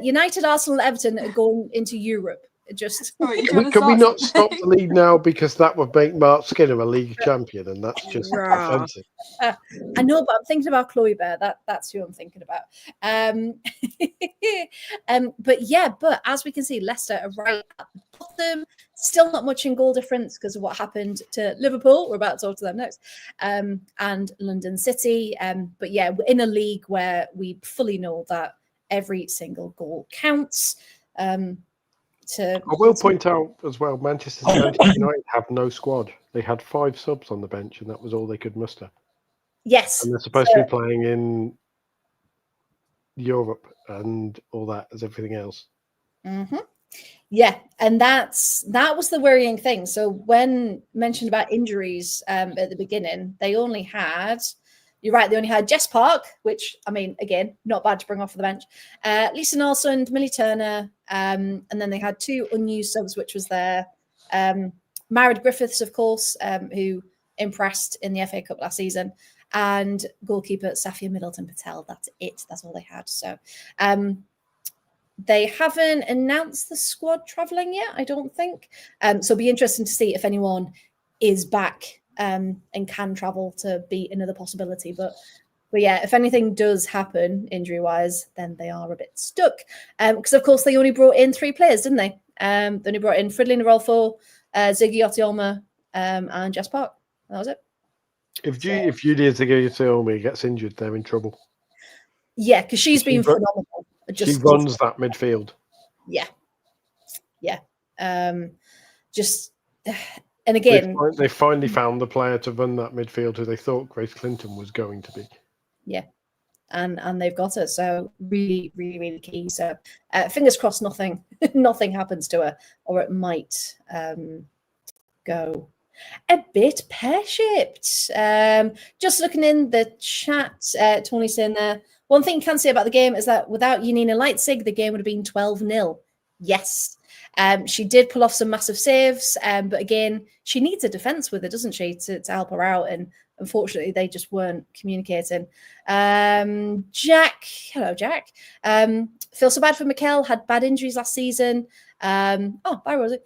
A: United, Arsenal, Everton are going into Europe. Just
D: Can we not stop the league now, because that would make Mark Skinner a league champion, and that's just offensive.
A: I know, but I'm thinking about Chloe Bear. That's who I'm thinking about. But as we can see, Leicester are right at the bottom. Still not much in goal difference because of what happened to Liverpool. We're about to talk to them next. And London City. But yeah, we're in a league where we fully know that every single goal counts. I
D: will point out as well, Manchester United have no squad. They had 5 subs on the bench, and that was all they could muster.
A: Yes.
D: And they're supposed to be playing in Europe and all that as everything else.
A: Mm-hmm. Yeah, and that was the worrying thing. So when mentioned about injuries at the beginning, they only had... You're right, they only had Jess Park, which, I mean, again, not bad to bring off the bench. Lisa Nelson, Millie Turner, and then they had 2 unused subs, which was their Married Griffiths, of course, who impressed in the FA Cup last season, and goalkeeper Safia Middleton Patel. That's it. That's all they had. So they haven't announced the squad travelling yet, I don't think. So it'll be interesting to see if anyone is back and can travel to be another possibility. But yeah, if anything does happen injury-wise, then they are a bit stuck. Because, of course, they only brought in 3 players, didn't they? They only brought in Fridolin Rolfo, Ziggy Otioma, and Jess Park. That was it.
D: If Julia Ziggy Otioma gets injured, they're in trouble.
A: Yeah, because she's been phenomenal.
D: She runs that midfield.
A: Yeah. And again,
D: they finally found the player to run that midfield who they thought Grace Clinton was going to be.
A: Yeah, and they've got it. So really, really, really key. So fingers crossed, nothing happens to her, or it might go a bit pear-shaped. Just looking in the chat, Tony's saying there, one thing you can say about the game is that without Janina Leitzig, the game would have been 12-0. Yes. She did pull off some massive saves, but again, she needs a defence with her, doesn't she, to help her out? And unfortunately, they just weren't communicating. Jack, hello, Jack. Feel so bad for Mikel, had bad injuries last season. Bye, Rosie.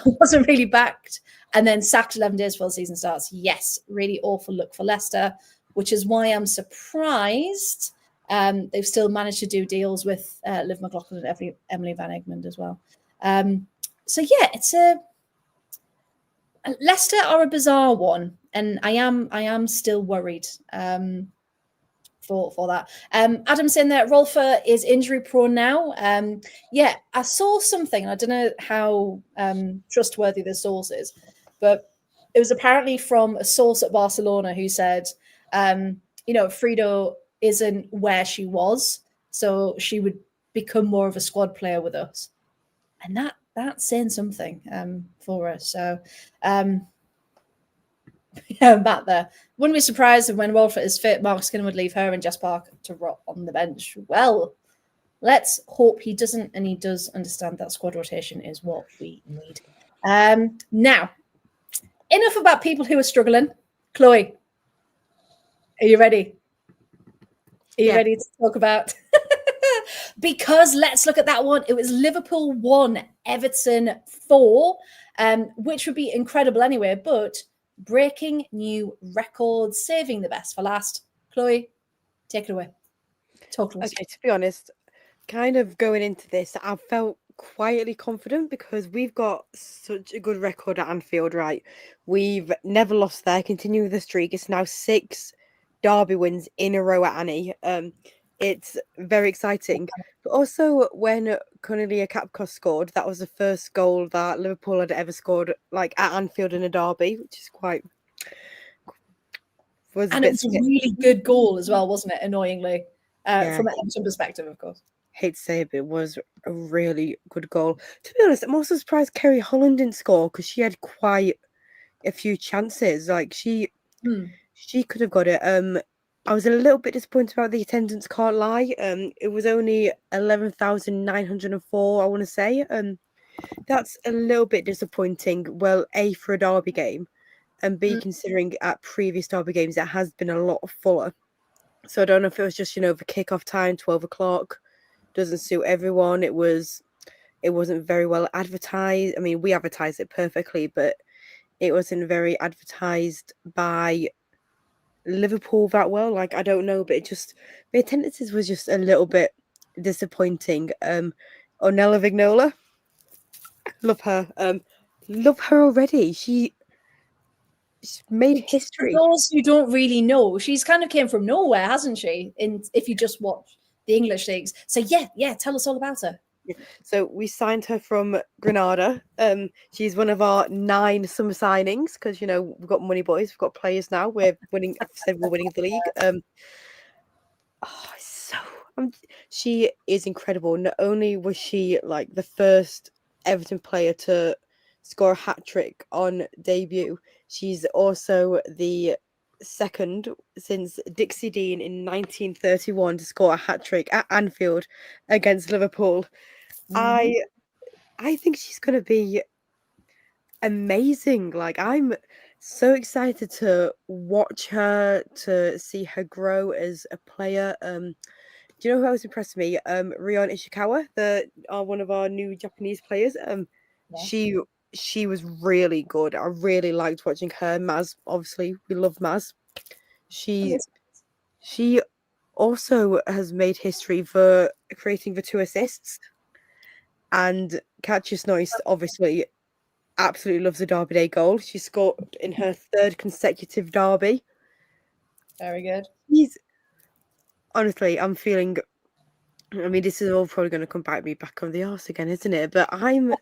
A: Wasn't really backed, and then sacked 11 days before the season starts. Yes, really awful look for Leicester, which is why I'm surprised they've still managed to do deals with Liv McLaughlin and Emily Van Egmond as well. So yeah, it's Leicester are a bizarre one, and I am still worried for that. Adam's saying that Rolfer is injury prone now. Yeah, I saw something. I don't know how trustworthy this source is, but it was apparently from a source at Barcelona who said, Frida isn't where she was, so she would become more of a squad player with us. And that's saying something for us. So, I'm back there. Wouldn't be surprised if when Rolfer is fit, Mark Skinner would leave her and Jess Park to rot on the bench. Well, let's hope he doesn't, and he does understand that squad rotation is what we need. Now, enough about people who are struggling. Chloe, are you ready? Are you ready to talk about... Because let's look at that one. It was Liverpool 1, Everton 4. which would be incredible anyway. But breaking new records, saving the best for last. Chloe, take it away. Talk to us.
C: Okay, to be honest, kind of going into this, I felt quietly confident because we've got such a good record at Anfield, right? We've never lost there, continuing the streak. It's now 6 derby wins in a row at Annie. It's very exciting. But also when Cornelia Capcos scored, that was the first goal that Liverpool had ever scored like at Anfield in a derby, which is quite
A: And it was a really good goal as well, wasn't it? Annoyingly.
C: Yeah.
A: From an Everton perspective, of course.
C: Hate to say it, but it was a really good goal. To be honest, I'm also surprised Kerry Holland didn't score because she had quite a few chances. Like she could have got it. I was a little bit disappointed about the attendance, can't lie. It was only 11,904, I want to say. That's a little bit disappointing. Well, A, for a derby game, and B, considering at previous derby games it has been a lot fuller. So I don't know if it was just, the kickoff time, 12 o'clock, doesn't suit everyone. It wasn't very well advertised. I mean, we advertised it perfectly, but it wasn't very advertised by Liverpool that well. Like, I don't know, but the attendances was just a little bit disappointing. Ornella Vignola, love her. Love her already. She's made history.
A: For those who don't really know, she's kind of came from nowhere, hasn't she? If you just watch the English leagues. So yeah, tell us all about her.
C: So we signed her from Granada. She's one of our 9 summer signings because we've got money boys, we've got players now. We're winning. We're winning the league. She is incredible. Not only was she like the first Everton player to score a hat trick on debut, she's also the second since Dixie Dean in 1931 to score a hat trick at Anfield against Liverpool. I think she's going to be amazing. Like, I'm so excited to watch her, to see her grow as a player. Do you know who else impressed me? Rion Ishikawa, one of our new Japanese players. She was really good. I really liked watching her. Maz, obviously, we love Maz. She also has made history for creating the 2 assists. And Katja Noist, obviously, absolutely loves the Derby Day goal. She scored in her 3rd consecutive derby.
A: Very good.
C: Honestly, I'm feeling. I mean, this is all probably going to come bite me back on the arse again, isn't it? But I'm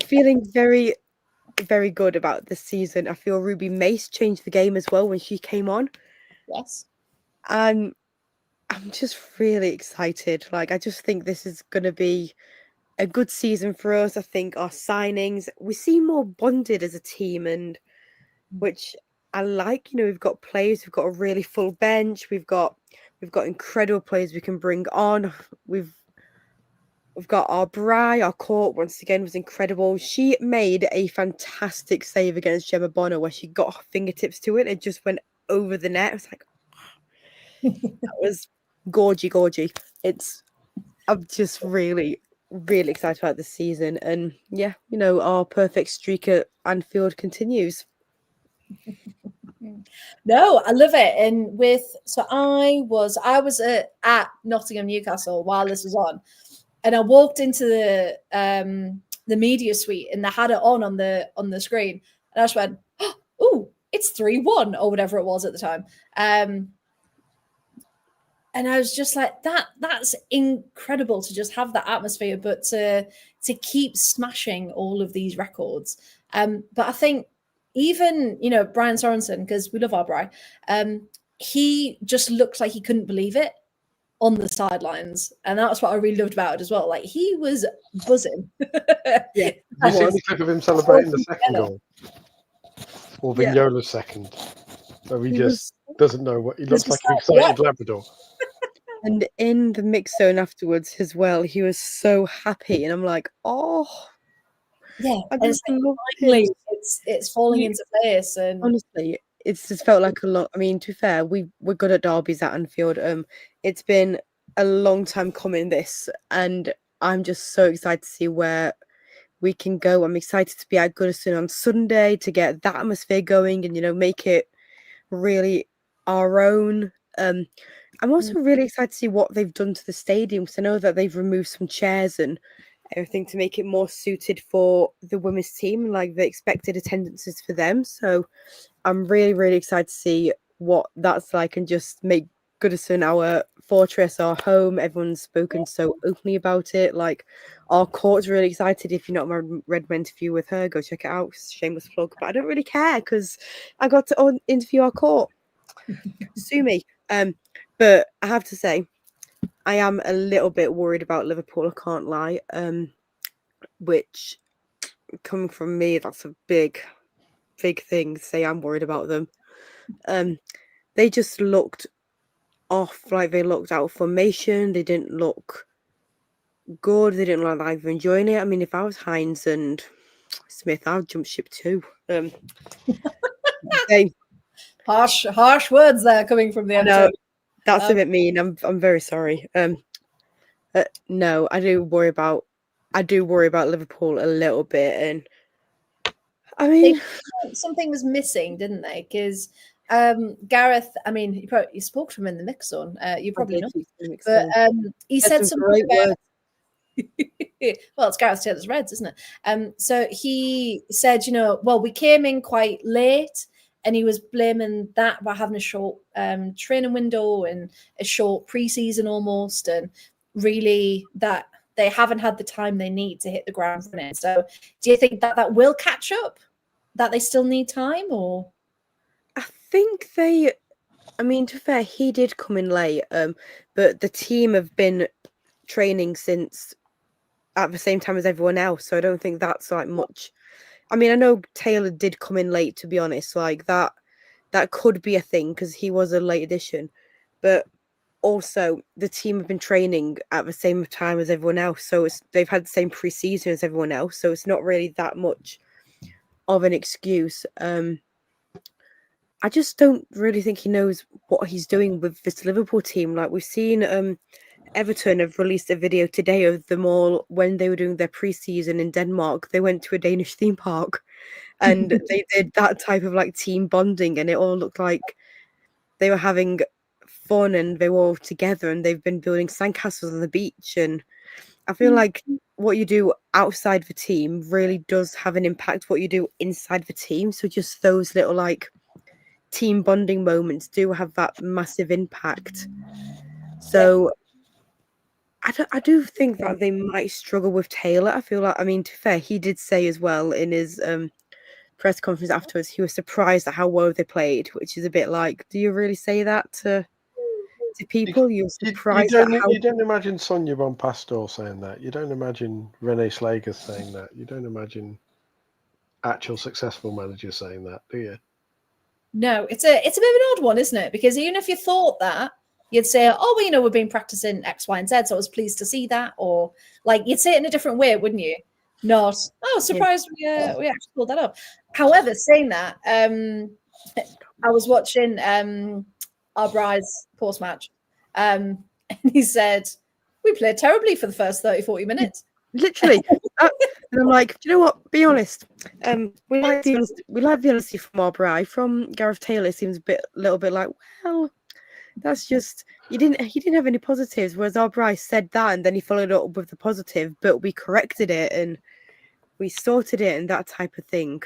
C: feeling very, very good about this season. I feel Ruby Mace changed the game as well when she came on.
A: Yes.
C: And I'm just really excited. Like, I just think this is going to be a good season for us. I think our signings, we seem more bonded as a team, and which I like. We've got players, we've got a really full bench, we've got incredible players we can bring on. We've got our Bri, our court once again was incredible. She made a fantastic save against Gemma Bonner where she got her fingertips to it. It just went over the net. I was like, that was gorgy. I'm just really, really excited about this season. And yeah, our perfect streak at Anfield continues.
A: No, I love it. And I was at Nottingham Newcastle while this was on, and I walked into the media suite and they had it on the screen, and I just went, "Oh, it's 3-1" or whatever it was at the time. And I was just like, that's incredible to just have that atmosphere, but to keep smashing all of these records. But I think even, Brian Sorensen, because we love our Brian, he just looked like he couldn't believe it on the sidelines. And that's what I really loved about it as well. Like, he was buzzing.
C: Yeah.
D: Have you seen the clip of him celebrating the second goal? Or Vignola's second? So he just doesn't know what he looks like, an excited Labrador.
C: And in the mix zone afterwards as well, he was so happy, and I'm like, oh,
A: yeah.
C: I
A: And finally, it's falling into place. And
C: honestly, it's just felt like a lot. I mean, to be fair, we're good at derbies at Anfield. It's been a long time coming, this, and I'm just so excited to see where we can go. I'm excited to be at Goodison on Sunday to get that atmosphere going and, you know, make it really our own. I'm also really excited to see what they've done to the stadium, because I know that they've removed some chairs and everything to make it more suited for the women's team, like the expected attendances for them. So I'm really, really excited to see what that's like and just make Goodison our fortress, our home. Everyone's spoken so openly about it. Like, our court's really excited. If you're not read my interview with her, go check it out. Shameless plug, but I don't really care because I got to interview our court. Sue me. But I have to say, I am a little bit worried about Liverpool. I can't lie. Which, coming from me, that's a big thing to say. I'm worried about them. They just looked off, like they looked out of formation. They didn't look good. They didn't look like they were enjoying it. I mean, if I was Hines and Smith, I'd jump ship too.
A: Harsh words there coming from the
C: I
A: MC.
C: know, that's a bit mean. I'm very sorry. No, I do worry about Liverpool a little bit, and I mean,
A: something was missing, didn't they? Because Gareth, I mean, you spoke to him in the mix zone. You probably know, but he said some
C: great
A: about.
C: words.
A: Well, it's Gareth Taylor's Reds, isn't it? So he said, you know, well, we came in quite late, and he was blaming that by having a short training window and a short preseason almost, and really that they haven't had the time they need to hit the ground running. So do you think that will catch up? That they still need time, or?
C: I think I mean, to be fair, he did come in late, but the team have been training since at the same time as everyone else, so I don't think that's like much. I mean, I know Taylor did come in late, to be honest, like that could be a thing because he was a late addition, but also the team have been training at the same time as everyone else, so they've had the same pre-season as everyone else, so it's not really that much of an excuse. I just don't really think he knows what he's doing with this Liverpool team. Like, we've seen Everton have released a video today of them all when they were doing their pre-season in Denmark. They went to a Danish theme park and they did that type of like team bonding, and it all looked like they were having fun and they were all together, and they've been building sandcastles on the beach. And I feel like what you do outside the team really does have an impact what you do inside the team. So just those little like team bonding moments do have that massive impact. So I do think that they might struggle with Taylor. I feel like, I mean, to be fair, he did say as well in his press conference afterwards, he was surprised at how well they played, which is a bit like, do you really say that to people? You're surprised at how...
D: You don't imagine Sonia Van Pastor saying that. You don't imagine Renee Slager saying that. You don't imagine actual successful managers saying that, do you?
A: No, it's a bit of an odd one, isn't it? Because even if you thought that, you'd say, oh, well, you know, we've been practicing X, Y, and Z, so I was pleased to see that. Or like, you'd say it in a different way, wouldn't you? Not, oh, surprised we actually pulled that up. However, saying that, I was watching our bride's post-match, and he said, we played terribly for the first 30, 40 minutes.
C: Literally. And I'm like, do you know what? Be honest. We like the honesty from our bride. From Gareth Taylor, seems a little bit like, well, that's just he didn't have any positives. Whereas our bride said that, and then he followed it up with the positive, but we corrected it and we sorted it and that type of thing.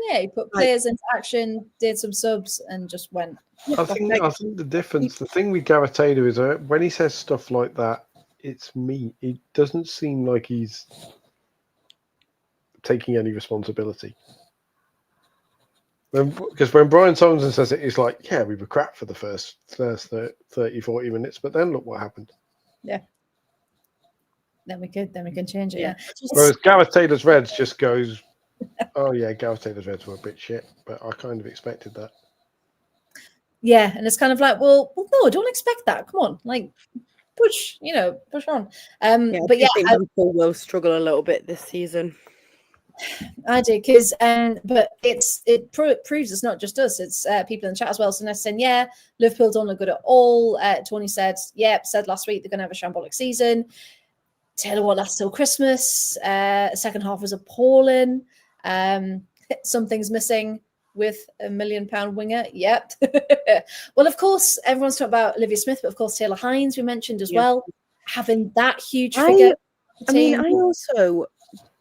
A: Yeah, he put players into action, did some subs, and just went.
D: I think the difference, the thing with Gareth Taylor is when he says stuff like that, it's me. It doesn't seem like he's taking any responsibility. Because when Brian Sorensen says it, it's like, yeah, we were crap for the first 30, 40 minutes, but then look what happened.
A: Yeah. Then we can change it. Yeah.
D: Whereas Gareth Taylor's Reds just goes, oh yeah, Gareth Taylor's Reds were a bit shit, but I kind of expected that.
A: Yeah, and it's kind of like, well, no, don't expect that. Come on, like push on. But yeah,
C: I think Liverpool will struggle a little bit this season.
A: I do, because but it proves it's not just us, it's people in the chat as well. So Ness saying, yeah, Liverpool don't look good at all. Tony said last week they're going to have a shambolic season. Taylor won't last till Christmas. Second half was appalling. Something's missing with a £1 million winger. Yep. Well, of course, everyone's talking about Olivia Smith, but of course, Taylor Hines, we mentioned as well, having that huge figure.
C: I mean, I also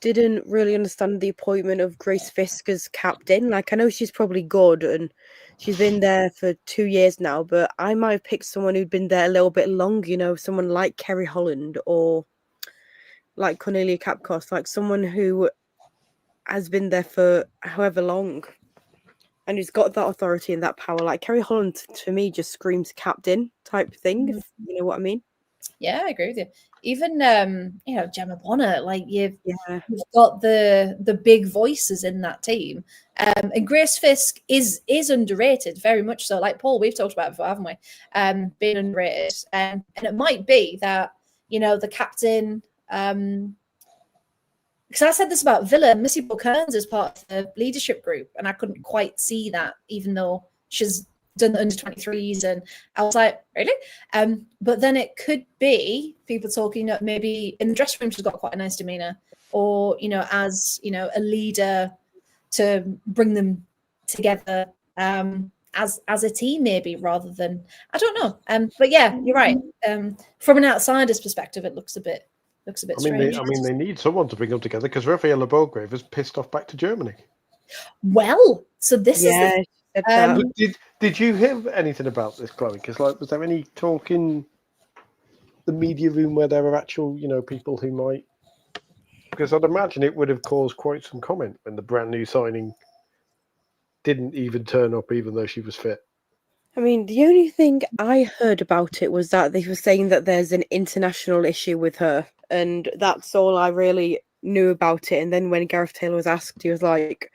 C: didn't really understand the appointment of Grace Fisk as captain. Like, I know she's probably good and she's been there for 2 years now, but I might have picked someone who'd been there a little bit longer, you know, someone like Kerry Holland or like Cornelia Capcos, like someone who has been there for however long and who's got that authority and that power. Like Kerry Holland, to me, just screams captain type thing, if you know what I mean.
A: Yeah, I agree with you. Even Gemma Bonner, like you've
C: Yeah.
A: got the big voices in that team. And Grace Fisk is underrated, very much so. Like Paul, we've talked about it before, haven't we? Being underrated. And it might be that, the captain, because I said this about Villa, Missy Bull-Kearns is part of the leadership group, and I couldn't quite see that, even though she's done the under 23s, and I was like, really? But then it could be people talking maybe in the dressing room she's got quite a nice demeanor, or as a leader to bring them together as a team, maybe, rather than, I don't know. But yeah, you're right. From an outsider's perspective, it looks a bit strange.
D: They need someone to bring them together because Rafaela Belgrave has pissed off back to Germany.
A: Well, so this is
D: Did you hear anything about this, Chloe? Because was there any talk in the media room where there were actual, people who might? Because I'd imagine it would have caused quite some comment when the brand new signing didn't even turn up, even though she was fit.
C: I mean, the only thing I heard about it was that they were saying that there's an international issue with her, and that's all I really knew about it. And then when Gareth Taylor was asked, he was like,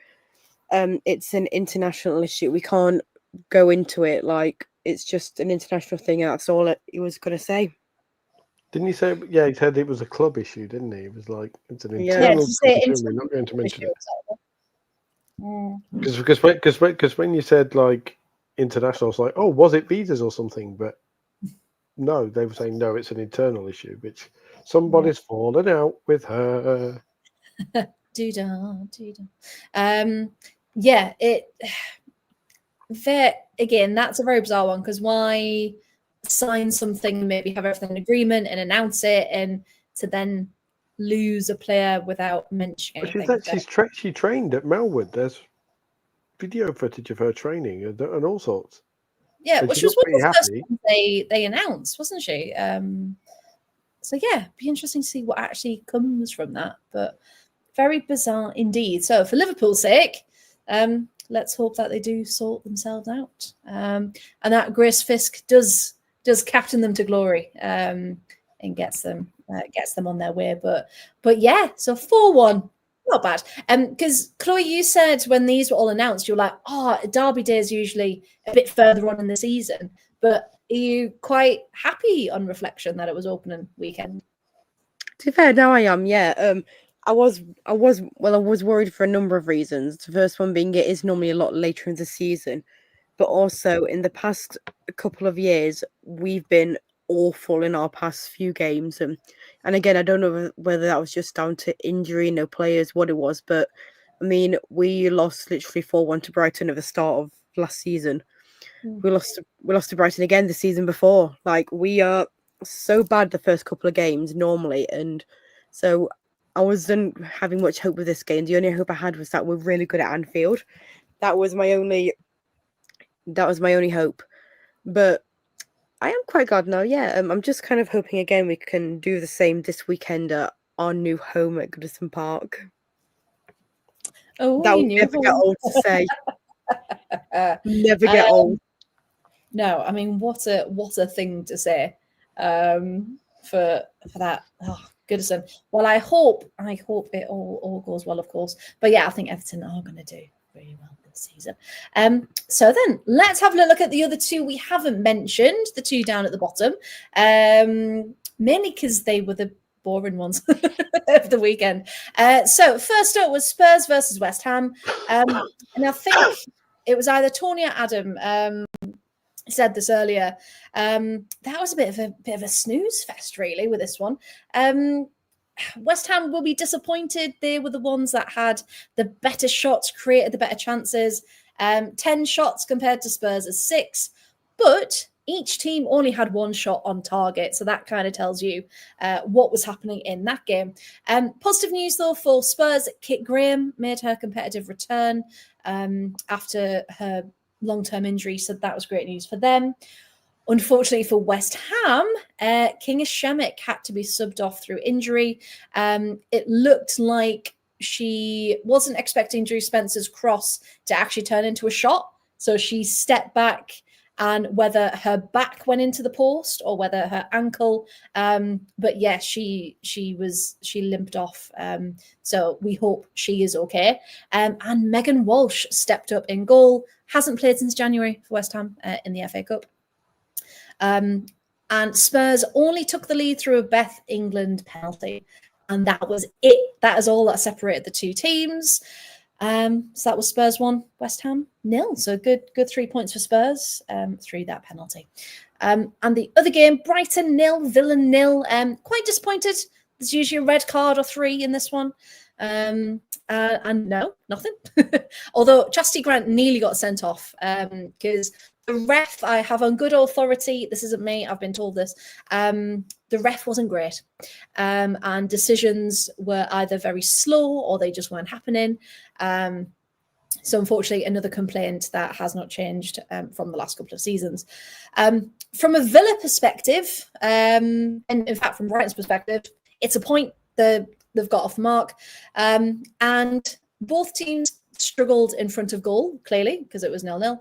C: it's an international issue. We can't go into it. Like, it's just an international thing. That's all he was going to say.
D: Didn't he say? Yeah, he said it was a club issue, didn't he? It was like, it's an internal issue. We're not going to mention it. Because when you said like international, I was like, oh, was it visas or something? But no, they were saying no, it's an internal issue, which somebody's fallen out with her.
A: Yeah, again, that's a very bizarre one, because why sign something, maybe have everything in agreement and announce it, and to then lose a player without mentioning anything?
D: She trained at Melwood. There's video footage of her training and all sorts.
A: Yeah, well, she was one of the first ones they announced, wasn't she? So yeah, be interesting to see what actually comes from that. But very bizarre indeed. So for Liverpool's sake, let's hope that they do sort themselves out, and that Grace Fisk does captain them to glory, and gets them on their way. But yeah, so 4-1. Not bad. Because Chloe, you said when these were all announced, you were like, Derby Day is usually a bit further on in the season. But are you quite happy on reflection that it was opening weekend?
C: To be fair, now I am, yeah. I was worried for a number of reasons. The first one being it is normally a lot later in the season, but also in the past couple of years, we've been awful in our past few games. And again, I don't know whether that was just down to injury, no players, what it was. But I mean, we lost literally 4-1 to Brighton at the start of last season. We lost to Brighton again the season before. Like, we are so bad the first couple of games normally, and so I wasn't having much hope with this game. The only hope I had was that we're really good at Anfield. That was my only hope. But I am quite glad now, yeah. I'm just kind of hoping again we can do the same this weekend at our new home at Goodison Park.
A: Oh,
C: that would never get old to say. Never get old.
A: No, I mean, what a thing to say for that. Oh, Goodison. Well, I hope it all goes well, of course. But yeah, I think Everton are going to do really well this season. So then let's have a look at the other two we haven't mentioned, the two down at the bottom, mainly because they were the boring ones of the weekend. So first up was Spurs versus West Ham, and I think it was either Tony or Adam said this earlier. That was a bit of a snooze fest, really, with this one. West Ham will be disappointed. They were the ones that had the better shots, created the better chances. 10 shots compared to Spurs' 6. But each team only had 1 shot on target. So that kind of tells you what was happening in that game. Positive news, though, for Spurs. Kit Graham made her competitive return after her long-term injury. So that was great news for them. Unfortunately for West Ham, Kinga Shemek had to be subbed off through injury. It looked like she wasn't expecting Drew Spencer's cross to actually turn into a shot. So she stepped back, and whether her back went into the post or whether her ankle, but yeah, she limped off. So we hope she is okay. And Megan Walsh stepped up in goal. Hasn't played since January for West Ham in the FA Cup. And Spurs only took the lead through a Beth England penalty. And that was it. That is all that separated the two teams. So that was Spurs 1, West Ham 0. So good 3 points for Spurs through that penalty. And the other game, Brighton 0, Villa 0. Quite disappointed. There's usually a red card or 3 in this one. And no, nothing. Although Chastity Grant nearly got sent off because the ref, I have on good authority, this isn't me, I've been told this, the ref wasn't great. And decisions were either very slow or they just weren't happening. So unfortunately, another complaint that has not changed from the last couple of seasons. From a Villa perspective, and in fact from Brighton's perspective, it's a point they've got off the mark. And both teams struggled in front of goal, clearly, because it was 0-0.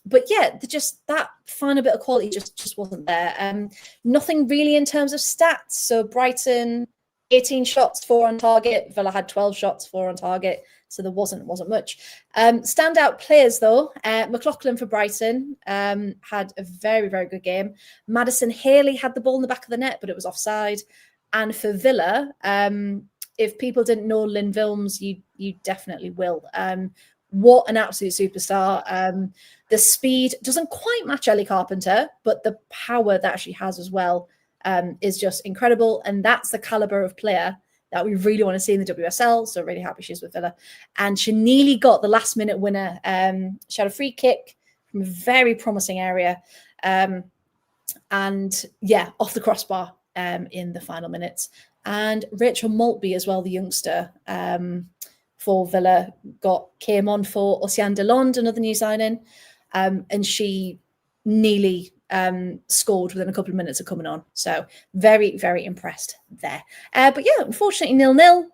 A: But yeah, that final bit of quality just wasn't there. Nothing really in terms of stats. So Brighton, 18 shots, 4 on target. Villa had 12 shots, 4 on target. So there wasn't much. Standout players, though. McLaughlin for Brighton had a very, very good game. Madison Haley had the ball in the back of the net, but it was offside. And for Villa, if people didn't know Lynn Vilms, you definitely will. What an absolute superstar. The speed doesn't quite match Ellie Carpenter, but the power that she has as well is just incredible. And that's the caliber of player that we really want to see in the WSL. So really happy she's with Villa. And she nearly got the last minute winner. She had a free kick from a very promising area. And yeah, off the crossbar in the final minutes. And Rachel Maltby as well, the youngster for Villa, came on for Oceane Delonde, another new signing. And she nearly scored within a couple of minutes of coming on. So very, very impressed there. But yeah, unfortunately 0-0.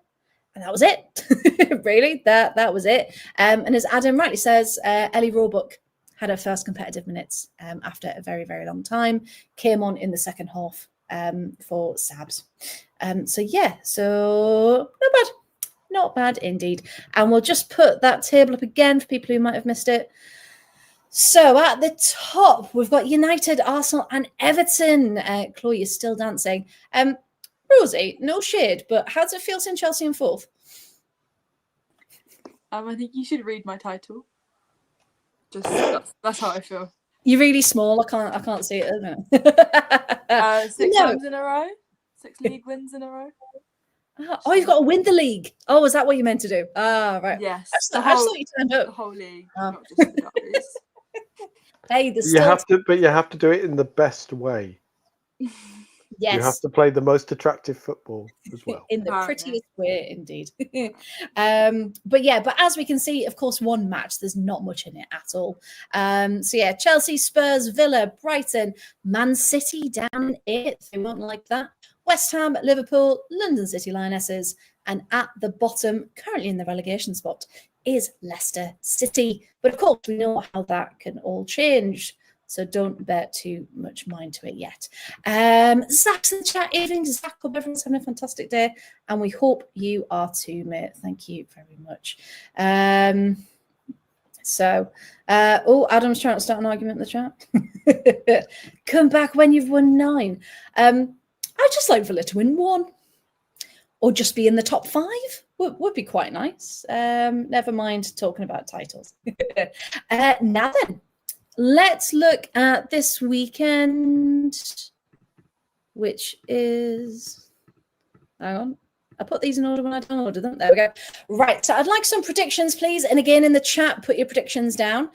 A: And that was it. Really, that was it. And as Adam rightly says, Ellie Roebuck had her first competitive minutes after a very, very long time. Came on in the second half for Sabs. So yeah, so not bad indeed. And we'll just put that table up again for people who might have missed it. So at the top, we've got United, Arsenal and Everton. Chloe is still dancing. Rosie, no shade, but how does it feel seeing Chelsea in 4th?
B: I think you should read my title. Just that's how I feel.
A: You're really small. I can't see it at the minute.
B: 6 times in a row. 6 league wins in a row.
A: Oh, you've got to win the league. Oh, is that what you meant to do? Ah, right.
B: Yes.
A: I just thought you turned up.
B: The whole league, not just the derbies.
A: Hey,
D: you have to do it in the best way.
A: Yes.
D: You have to play the most attractive football as well.
A: In the prettiest way, indeed. But as we can see, of course, one match, there's not much in it at all. So yeah, Chelsea, Spurs, Villa, Brighton, Man City down in 8th. They won't like that. West Ham, Liverpool, London City Lionesses, and at the bottom, currently in the relegation spot, is Leicester City. But of course, we know how that can all change. So don't bear too much mind to it yet. Zach's in the chat. Evening, Zach. Hope everyone's having a fantastic day. And we hope you are too, mate. Thank you very much. Adam's trying to start an argument in the chat. Come back when you've won 9. I'd just like Villa to win 1. Or just be in the top 5. Would be quite nice. Never mind talking about titles. Now then. Let's look at this weekend, which is... Hang on. I put these in order when I downloaded them. There we go. Right. So I'd like some predictions, please. And again, in the chat, put your predictions down.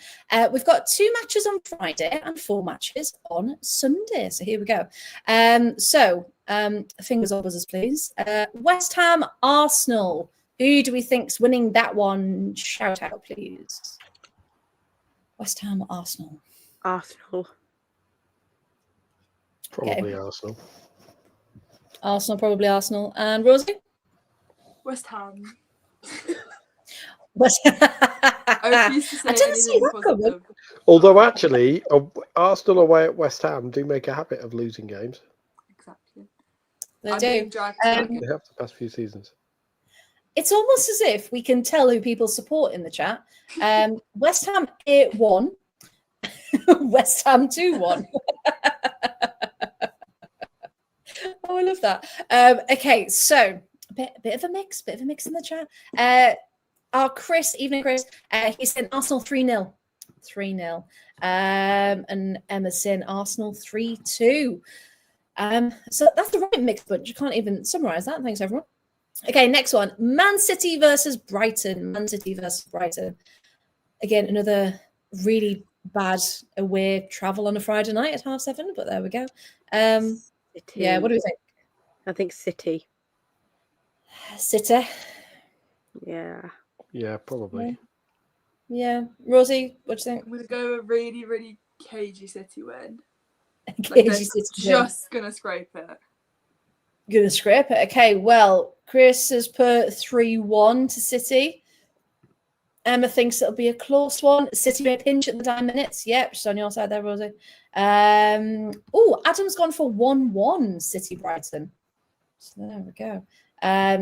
A: We've got 2 matches on Friday and 4 matches on Sunday. So here we go. Fingers or buzzers, please. West Ham, Arsenal. Who do we think's winning that one? Shout out, please. West Ham, Arsenal.
C: Arsenal.
D: Probably Arsenal.
A: Arsenal, probably Arsenal. And Rosie?
B: West Ham.
A: West
B: I refuse to say
A: I didn't see
B: anything
A: that coming.
B: positive.
D: Although actually, Arsenal away at West Ham do make a habit of losing games.
B: Exactly.
A: They
B: I'm
A: do.
B: being dragged back.
D: They have the past few seasons.
A: It's almost as if we can tell who people support in the chat. West Ham 8-1. West Ham 2-1. Oh, I love that. Okay, so a bit of a mix in the chat. Our Chris, evening Chris, he's saying Arsenal 3-0. 3-0. And Emma's saying Arsenal 3-2. So that's the right mix, but you can't even summarize that. Thanks, everyone. Okay, next one. Man City versus Brighton. Man City versus Brighton. Again, another really bad away travel on a Friday night at 7:30, but there we go. Yeah, what do we think?
C: I think City.
A: City.
C: Yeah.
D: Yeah, probably.
A: Yeah. Rosie, what do you think?
B: I'm going to go a really, really cagey City win.
A: Cagey
B: They're
A: City win.
B: just going to scrape it.
A: Gonna scrape it. Okay, well, Chris has put 3-1 to City. Emma thinks it'll be a close one. City may pinch at the 9 minutes. Yep, she's on your side there, Rosie. Adam's gone for 1-1 City Brighton. So there we go.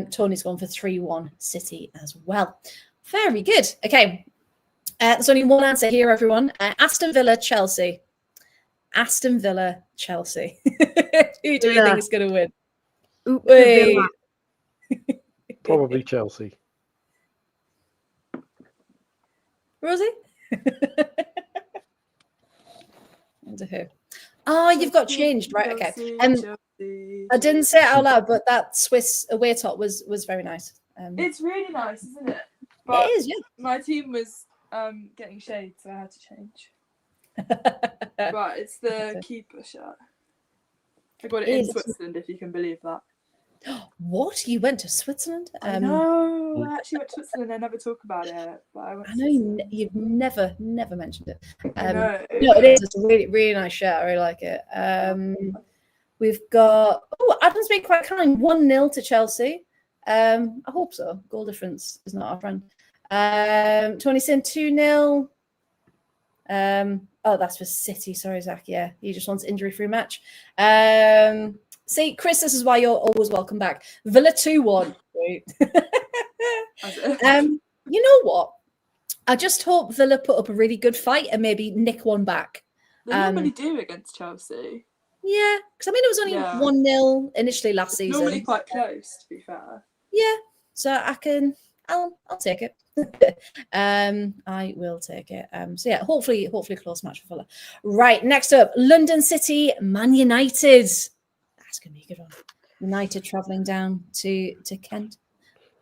A: Tony's gone for 3-1 City as well. Very good. Okay. There's only one answer here, everyone. Aston Villa, Chelsea. Aston Villa, Chelsea. Who do you think is going to win? Wait.
D: Probably Chelsea.
A: Rosie? Under who? Oh, you've got changed, right? Okay.
B: Chelsea.
A: I didn't say it out loud, but that Swiss away top was very nice.
B: It's really nice, isn't it?
A: It is, yeah.
B: My team was getting shade, so I had to change. But it's the keeper shirt. I got it in Switzerland, if you can believe that.
A: What? You went to Switzerland?
B: No, I actually went to Switzerland. I never talk about it, but I went.
A: I know you've never mentioned it.
B: No,
A: it is. It's a really, really nice shirt. I really like it. We've got. Oh, Adam's been quite kind. 1-0 to Chelsea. I hope so. Goal difference is not our friend. Tony's saying 2-0. Oh, that's for City. Sorry, Zach. Yeah, he just wants injury-free match. See, Chris, this is why you're always welcome back. Villa 2-1. You know what? I just hope Villa put up a really good fight and maybe nick one back.
B: They normally do against Chelsea.
A: Yeah, because I mean it was only 1-0 initially last season.
B: Normally quite close, to be fair.
A: Yeah, so I'll take it. I will take it. So yeah, hopefully a close match for Villa. Right, next up, London City, Man United. That's gonna be a good one. United travelling down to Kent.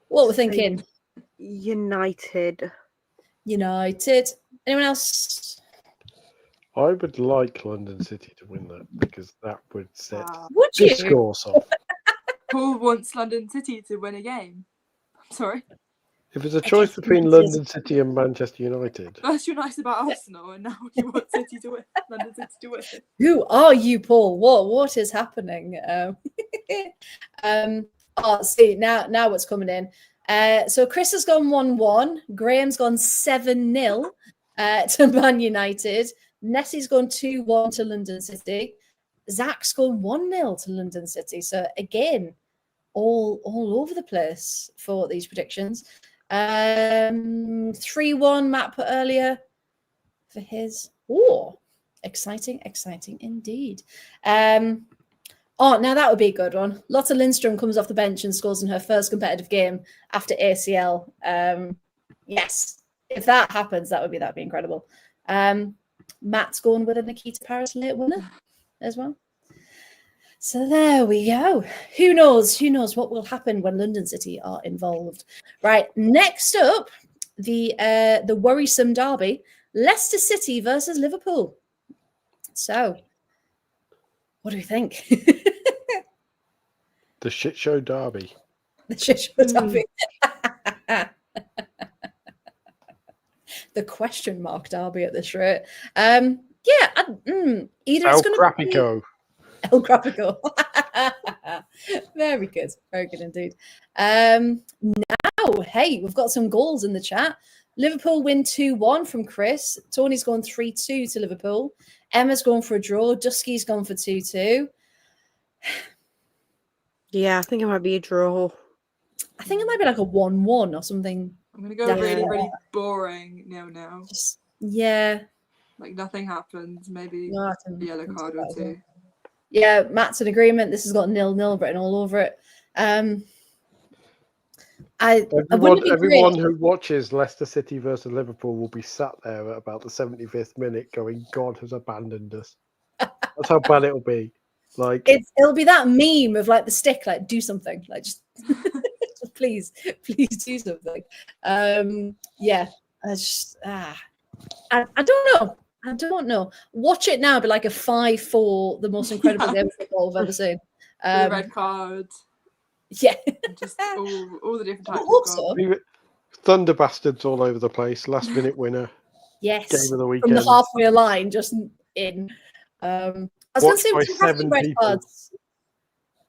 A: What we're thinking?
C: United.
A: Anyone else?
D: I would like London City to win that because that would set
A: Would
D: good
A: you?
D: scores off.
B: Who wants London City to win a game? I'm sorry.
D: If it's a choice between London City and Manchester United,
B: First you're nice about Arsenal, and now you want City to win. London City to win.
A: Who are you, Paul? What is happening? See now what's coming in. So Chris has gone 1-1. Graham's gone 7-0 to Man United. Nessie's gone 2-1 to London City. Zach's gone 1-0 to London City. So again, all over the place for these predictions. 3-1 Matt put earlier for his. Oh, exciting indeed. Now that would be a good one. Lotta Lindstrom comes off the bench and scores in her first competitive game after ACL. Yes, if that happens, that'd be incredible. Matt's going with a Nikita Paris late winner as well. So there we go. Who knows? Who knows what will happen when London City are involved? Right. Next up, the worrisome derby: Leicester City versus Liverpool. So, what do we think?
D: The shit show derby.
A: The shit show derby. The question mark derby at this rate. Either it's going to be El Grafico. Very good. Very good indeed. Now, hey, we've got some goals in the chat. Liverpool win 2-1 from Chris. Tony's gone 3-2 to Liverpool. Emma's gone for a draw. Dusky's gone for 2-2.
C: Yeah, I think it might be a draw.
A: I think it might be like a 1-1 or something.
B: I'm going to go really, really boring 0-0.
A: Yeah.
B: Like nothing happens. Maybe a yellow card or two.
A: Yeah, Matt's in agreement. This has got 0-0 written all over it.
D: Everyone who watches Leicester City versus Liverpool will be sat there at about the 75th minute going, God has abandoned us. That's how bad it'll be. Like
A: it'll be that meme of like the stick, like do something, like just please do something. Yeah, I don't know. Watch it now, be like a 5-4, the most incredible game of football I've ever seen.
B: The red card.
A: Yeah,
B: just all the different types.
A: Also,
D: Thunder bastards all over the place. Last minute winner.
A: Yes,
D: game of the weekend.
A: From the halfway line, just in. I was going to say we didn't have any red cards.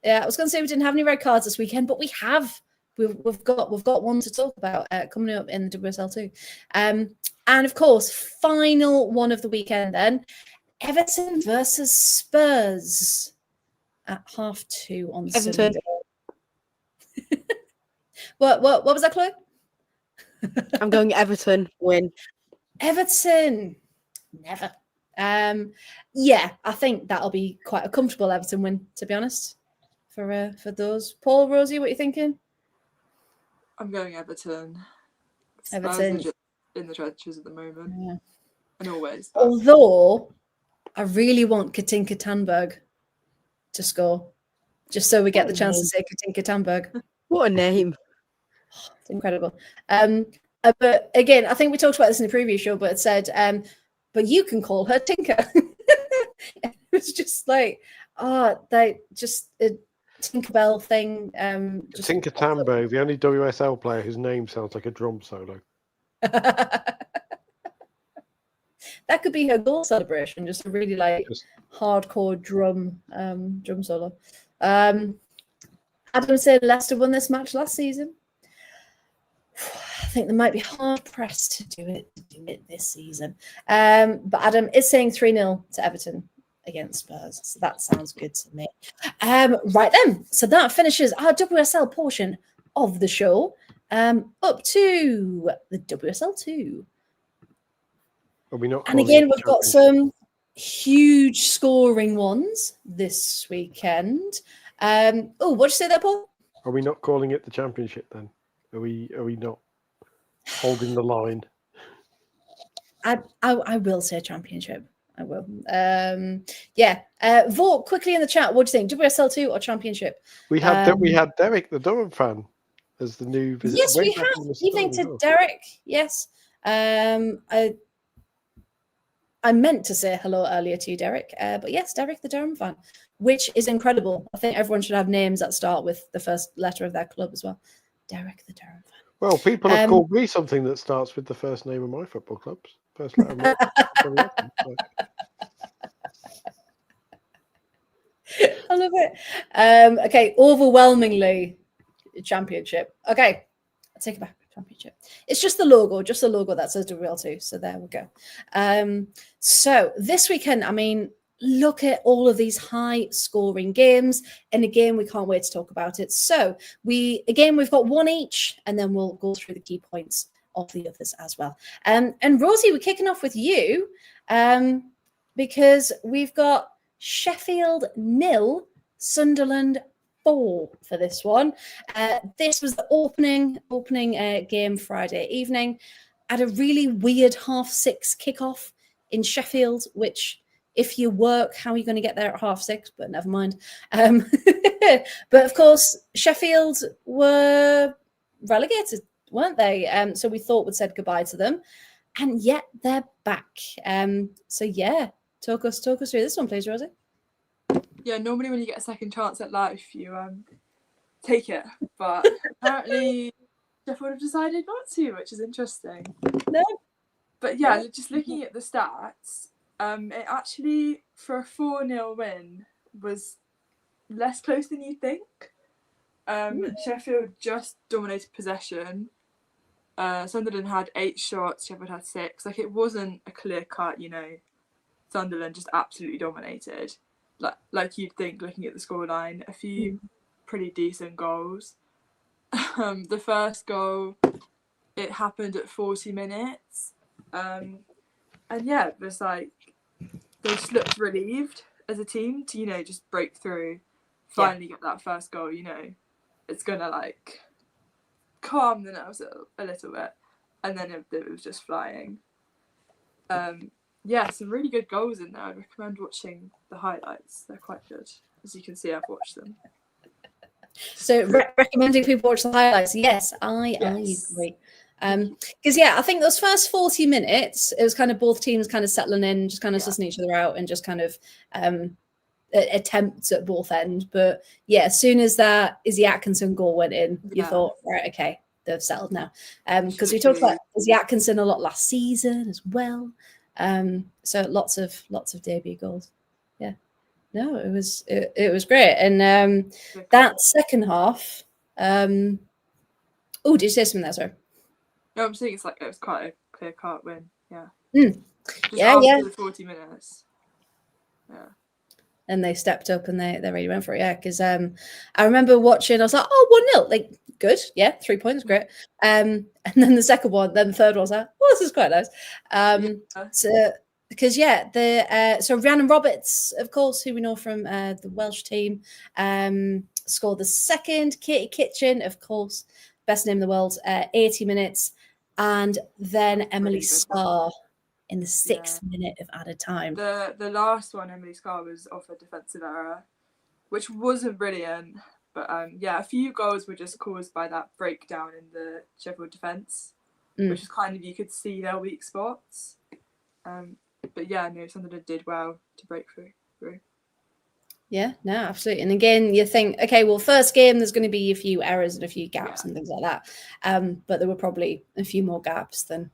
A: Yeah, I was going to say we didn't have any red cards this weekend, but we have. We've got one to talk about coming up in the WSL2. And of course, final one of the weekend then, Everton versus Spurs at 2:30 on Sunday. What was that, Chloe?
C: I'm going Everton win.
A: Everton, never. Yeah, I think that'll be quite a comfortable Everton win, to be honest. For those, Paul, Rosie, what are you thinking?
B: I'm going Everton.
A: Everton.
B: Spurs are just in the trenches at the moment, and always.
A: Although I really want Katinka Tandberg to score, just so we get the chance to say Katinka Tandberg.
C: What a name!
A: It's incredible. But again, I think we talked about this in the previous show, but it said, but you can call her Tinker. It was just like, they just a Tinkerbell thing.
D: Tinker Tambo, the only WSL player whose name sounds like a drum solo.
A: That could be her goal celebration, just a really hardcore drum solo. Adam said Leicester won this match last season. I think they might be hard pressed to do it this season. But Adam is saying 3-0 to Everton against Spurs. So that sounds good to me. Right then. So that finishes our WSL portion of the show. Up to the WSL2. And again, we've got some huge scoring ones this weekend. What did you say there, Paul?
D: Are we not calling it the championship then? Are we not holding the line?
C: I will say championship.
A: I will. Vote quickly in the chat. What do you think? WSL2 or championship?
D: We had Derek, the Durham fan, as the new visitor.
A: Yes, we have. Evening to Derek. Yes. I meant to say hello earlier to you, Derek. But yes, Derek, the Durham fan, which is incredible. I think everyone should have names that start with the first letter of their club as well. Derek, the Durham fan.
D: Well, people have called me something that starts with the first name of my football clubs. First letter of my
A: I love it. Okay, overwhelmingly championship. Okay, I'll take it back. Championship. It's just the logo that says WL2. So there we go. So this weekend, I mean, look at all of these high scoring games. And again, we can't wait to talk about it. So we've got one each, and then we'll go through the key points of the others as well. And Rosie, we're kicking off with you because we've got Sheffield 0, Sunderland 4 for this one. This was the opening game Friday evening at a really weird 6:30 kickoff in Sheffield, which if you work, how are you going to get there at 6:30? But never mind. But of course, Sheffield were relegated, weren't they? So we thought we'd said goodbye to them, and yet they're back. So yeah, talk us through this one, please, Rosie.
B: Yeah, normally when you get a second chance at life, you take it, but apparently Sheffield have decided not to, which is interesting.
A: No.
B: But yeah, just looking at the stats, it actually, for a 4-0 win, was less close than you'd think. Sheffield just dominated possession. Sunderland had 8 shots, Sheffield had 6. Like, it wasn't a clear cut, Sunderland just absolutely dominated. Like you'd think, looking at the scoreline, a few pretty decent goals. The first goal, it happened at 40 minutes. And yeah, it was like they just looked relieved as a team to, just break through, finally get that first goal, it's gonna like calm the nerves a little bit, and then it was just flying. Yeah, some really good goals in there. I'd recommend watching the highlights. They're quite good. As you can see, I've watched them.
A: So recommending people watch the highlights. Yes, I agree. Because I think those first 40 minutes, it was kind of both teams kind of settling in, just kind of sussing each other out, and just kind of attempts at both ends. But yeah, as soon as that Izzy Atkinson goal went in, you thought, right, okay, they've settled now. Because we talked about Izzy Atkinson a lot last season as well. So lots of debut goals. Yeah. No, it was great. And that second half, did you say something there, sorry?
B: No, I'm saying it was quite a clear cut win. Yeah. Just
A: after
B: the 40 minutes. Yeah.
A: And they stepped up and they really went for it. Yeah, because I remember watching, I was like, oh, 1-0, like good, yeah, 3 points, great. And then the second one, then the third one, I was like, oh, this is quite nice. So because so Rhiannon Roberts, of course, who we know from the Welsh team, scored the second. Katie Kitchen, of course, best name in the world, 80 minutes, and then Emily Scarr in the 6th minute of added time.
B: The last one, Emily Scarr, was off a defensive error, which wasn't brilliant. But a few goals were just caused by that breakdown in the Sheffield defence, which is kind of, you could see their weak spots. But yeah, no, Sunderland did well to break through. Yeah,
A: no, absolutely. And again, you think, okay, well, first game, there's going to be a few errors and a few gaps and things like that. But there were probably a few more gaps than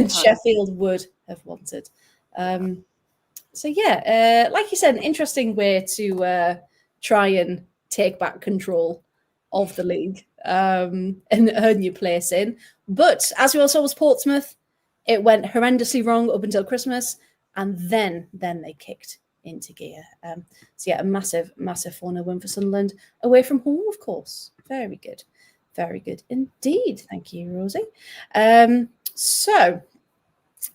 A: Sheffield would have wanted. So yeah, like you said, an interesting way to try and take back control of the league and earn your place in. But as we all saw with Portsmouth, it went horrendously wrong up until Christmas, and then they kicked into gear. So yeah, a massive 4-0 win for Sunderland away from home, of course. Very good indeed. Thank you, Rosie. So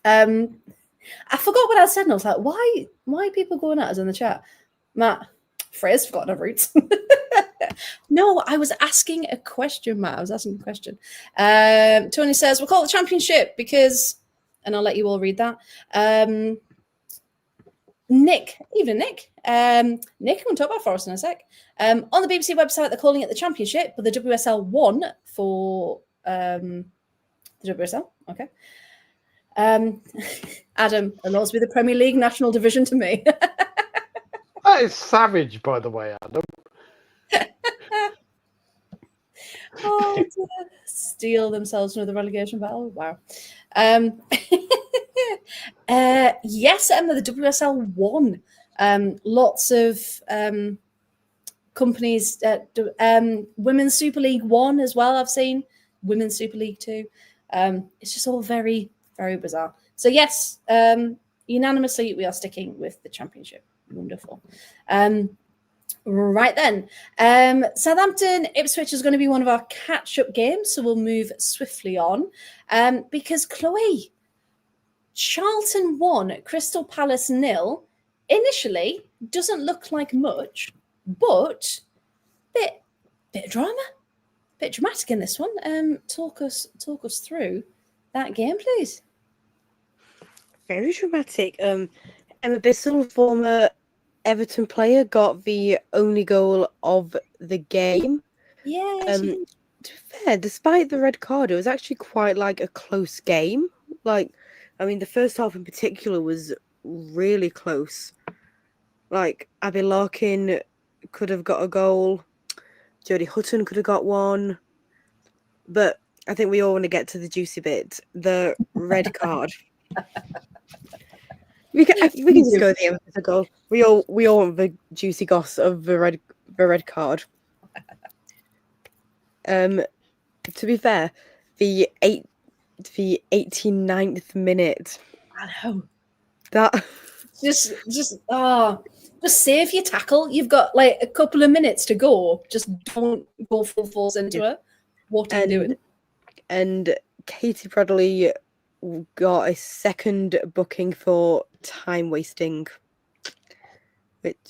A: I forgot what I said, and I was like, why are people going at us in the chat? Matt, Freya's forgotten her roots. No, I was asking a question, Matt. I was asking a question. Tony says, we'll call it the championship because, and I'll let you all read that. Nick, evening, Nick. Nick, I'm going to talk about Forest in a sec. On the BBC website, they're calling it the championship, but the WSL won for the WSL. Okay. Adam, it'll always be the Premier League National Division to me.
D: That is savage, by the way, Adam.
A: Oh, to steal themselves into the relegation battle. Wow. Yes, Emma, the WSL won. Lots of companies. Women's Super League 1 as well, I've seen. Women's Super League 2. It's just all very, very bizarre. So yes, unanimously, we are sticking with the championship. Wonderful. Right then, Southampton Ipswich is going to be one of our catch-up games, so we'll move swiftly on. Because Chloe, Charlton 1, Crystal Palace 0. Initially, doesn't look like much, but bit of drama, bit dramatic in this one. Talk us through that game, please.
C: Very dramatic. Emma Bissell, former Everton player, got the only goal of the game.
A: Yeah, she did.
C: To be fair, despite the red card, it was actually quite like a close game. Like, I mean, the first half in particular was really close. Like, Abby Larkin could have got a goal. Jodie Hutton could have got one. But I think we all want to get to the juicy bit, the red card. We can just go with the Emma goal. We all want the juicy goss of the red card. To be fair, the 89th minute.
A: I know.
C: That
A: Just save your tackle. You've got like a couple of minutes to go. Just don't go full force into it. What are you doing?
C: And Katie Bradley got a second booking for time wasting.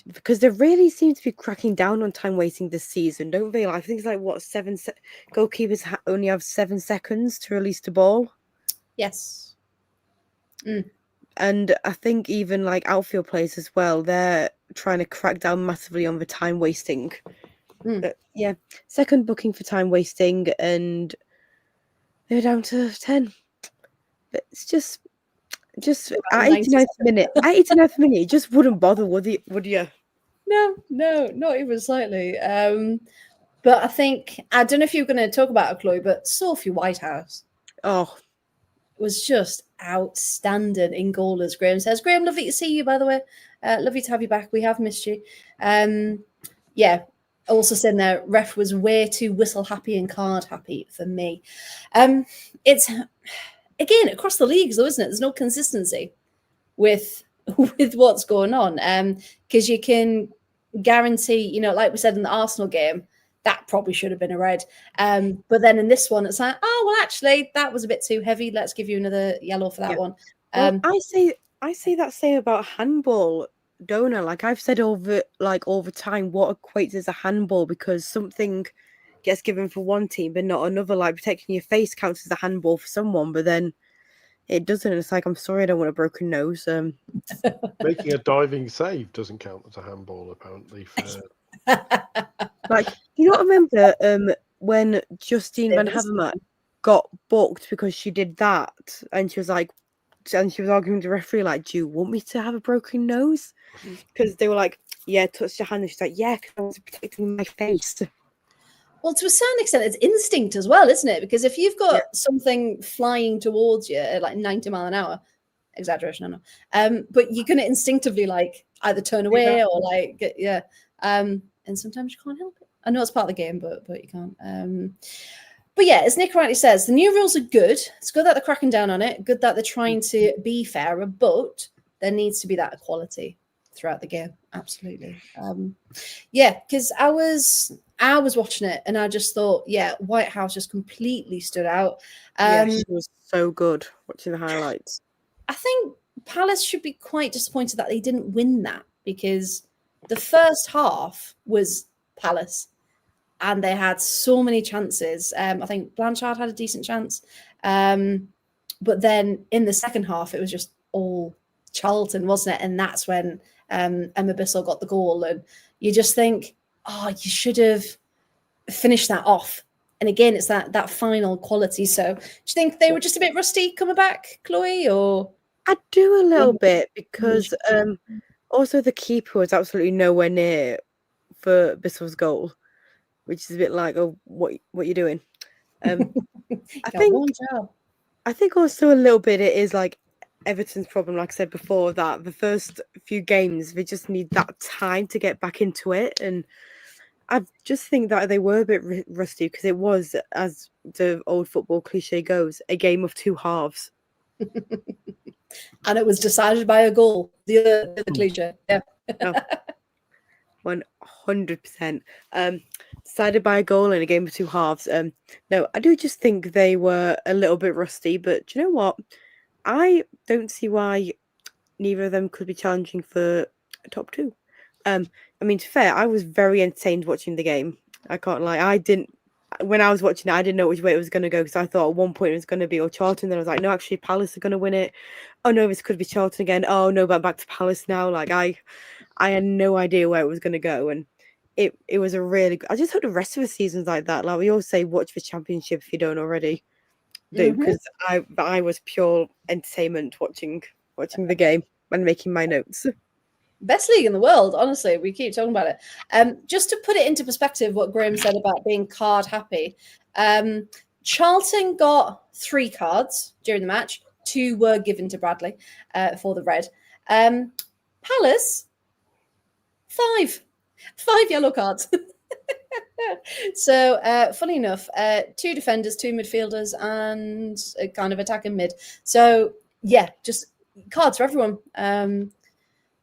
C: Because they really seem to be cracking down on time wasting this season, don't they? I think it's like what goalkeepers only have 7 seconds to release the ball.
A: Yes.
C: And I think even like outfield players as well, they're trying to crack down massively on the time wasting. But yeah, second booking for time wasting, and they're down to 10. But it's just at 89th minute. At 89th minute, you just wouldn't bother, would you?
A: No, not even slightly. But I think I don't know if you're going to talk about it, Chloe, but Sophie Whitehouse.
C: Oh,
A: was just outstanding in goal, as Graham says. Graham, lovely to see you, by the way. Lovely to have you back. We have missed you. Yeah, also saying there, ref was way too whistle happy and card happy for me. It's again across the leagues, though, isn't it? There's no consistency with what's going on. Because you can guarantee, like we said in the Arsenal game, that probably should have been a red. But then in this one, it's like, oh, well, actually, that was a bit too heavy. Let's give you another yellow for that one.
C: Well, I say that same about handball, don't I? Like I've said all the time, what equates as a handball, because something gets given for one team but not another. Like protecting your face counts as a handball for someone, but then it doesn't. It's like, I'm sorry, I don't want a broken nose.
D: Making a diving save doesn't count as a handball, apparently.
C: Like, you not remember when Justine Van Havermaet got booked because she did that, and she was arguing with the referee, like, do you want me to have a broken nose? Because they were like, yeah, touch your hand, and she's like, yeah, because I was protecting my face.
A: Well, to a certain extent, it's instinct as well, isn't it? Because if you've got something flying towards you at like 90 mile an hour, exaggeration, I know, but you're going to instinctively like either turn away or like and sometimes you can't help it. I know it's part of the game, but you can't. But yeah, as Nick rightly says, the new rules are good. It's good that they're cracking down on it. Good that they're trying to be fairer, but there needs to be that equality throughout the game. Absolutely. Yeah, because I was watching it and I just thought, Whitehouse just completely stood out.
C: She was so good watching the highlights.
A: I think Palace should be quite disappointed that they didn't win that, because the first half was Palace and they had so many chances. I think Blanchard had a decent chance. But then in the second half, it was just all Charlton, wasn't it? And that's when Emma Bissell got the goal. And you just think, oh, you should have finished that off. And again, it's that final quality. So do you think they were just a bit rusty coming back, Chloe? Or
C: I do a little bit, because also the keeper was absolutely nowhere near for Bissell's goal, which is a bit like, oh, what you doing? I think also a little bit it is like Everton's problem, like I said before, that the first few games they just need that time to get back into it, and I just think that they were a bit rusty, because it was, as the old football cliche goes, a game of two halves.
A: And it was decided by a goal. The other cliche, yeah.
C: 100%. Decided by a goal in a game of two halves. No, I do just think they were a little bit rusty, but do you know what? I don't see why neither of them could be challenging for top two. I mean, to be fair, I was very entertained watching the game. I can't lie. when I was watching it, I didn't know which way it was going to go because I thought at one point it was going to be Charlton. Then I was like, no, actually, Palace are going to win it. Oh no, this could be Charlton again. Oh no, but back to Palace now. Like I had no idea where it was going to go, and it was a really good. I just hope the rest of the season's like that. Like we always say, watch the Championship if you don't already do, because I was pure entertainment watching the game and making my notes.
A: Best league in the world, honestly. We keep talking about it. Just to put it into perspective, what Graham said about being card happy. Charlton got 3 cards during the match. 2 were given to Bradley for the red. Palace, 5 yellow cards. So, funny enough, 2 defenders, 2 midfielders, and a kind of attacking mid. So, yeah, just cards for everyone.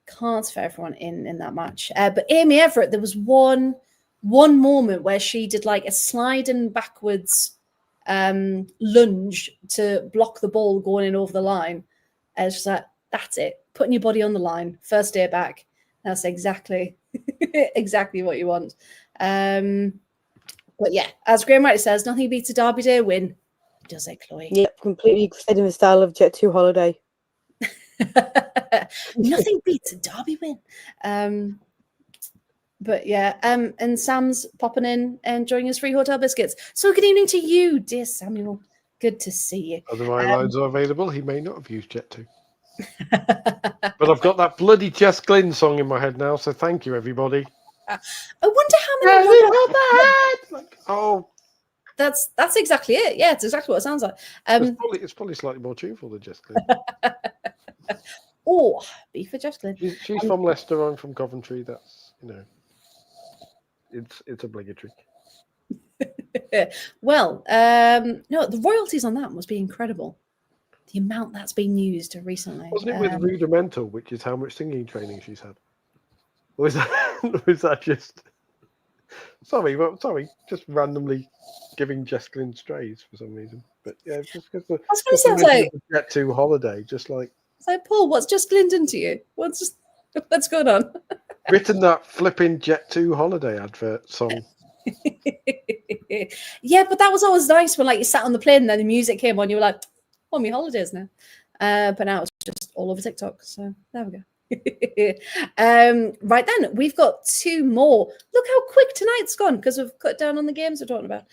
A: Cards for everyone in that match. But Amy Everett, there was one moment where she did like a sliding backwards lunge to block the ball going in over the line. And it's just like, that's it. Putting your body on the line. First day back. That's exactly what you want. But yeah, as Graham rightly says, nothing beats a Derby Day win. Does it, Chloe?
C: Yep, completely stayed in the style of Jet 2 Holiday.
A: Nothing beats a Derby win. But yeah, and Sam's popping in and enjoying his free hotel biscuits. So good evening to you, dear Samuel. Good to see you.
D: Other my lines are available. He may not have used Jet 2. But I've got that bloody Jess Glynn song in my head now, so thank you, everybody.
A: I wonder how many.
D: Oh,
A: that's exactly it. Yeah, it's exactly what it sounds like.
D: it's probably slightly more tuneful than Jess Glynn.
A: Oh, be for Jess Glynn.
D: She's from Leicester. I'm from Coventry. That's it's obligatory.
A: Well, no, the royalties on that must be incredible. The amount that's been used recently.
D: Wasn't it with rudimental, which is how much singing training she's had? Or is that just? Sorry, just randomly giving Jess Glynn strays for some reason. But yeah, just because
A: I was going to say, I was like,
D: Jet 2 Holiday, just like.
A: So Paul, what's Jess Glynn done to you? What's going on?
D: Written that flipping Jet 2 Holiday advert song.
A: Yeah, but that was always nice when like you sat on the plane and then the music came on, you were like, on my holidays now. But now it's just all over TikTok. So there we go. Right then, we've got 2 more. Look how quick tonight's gone because we've cut down on the games we're talking about.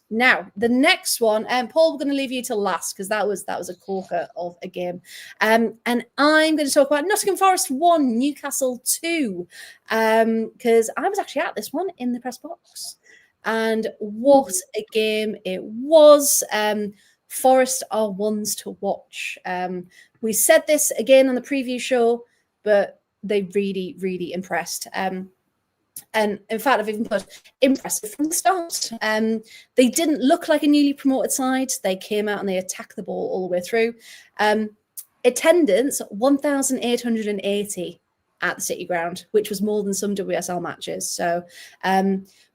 A: Now the next one, Paul, we're going to leave you to last because that was a corker of a game. And I'm going to talk about Nottingham Forest 1, Newcastle 2, because I was actually at this one in the press box, and what a game it was. Forest are ones to watch. We said this again on the preview show, but they really, really impressed. And in fact, I've even put impressive from the start. They didn't look like a newly promoted side. They came out and they attacked the ball all the way through. Attendance, 1,880 at the City Ground, which was more than some WSL matches. So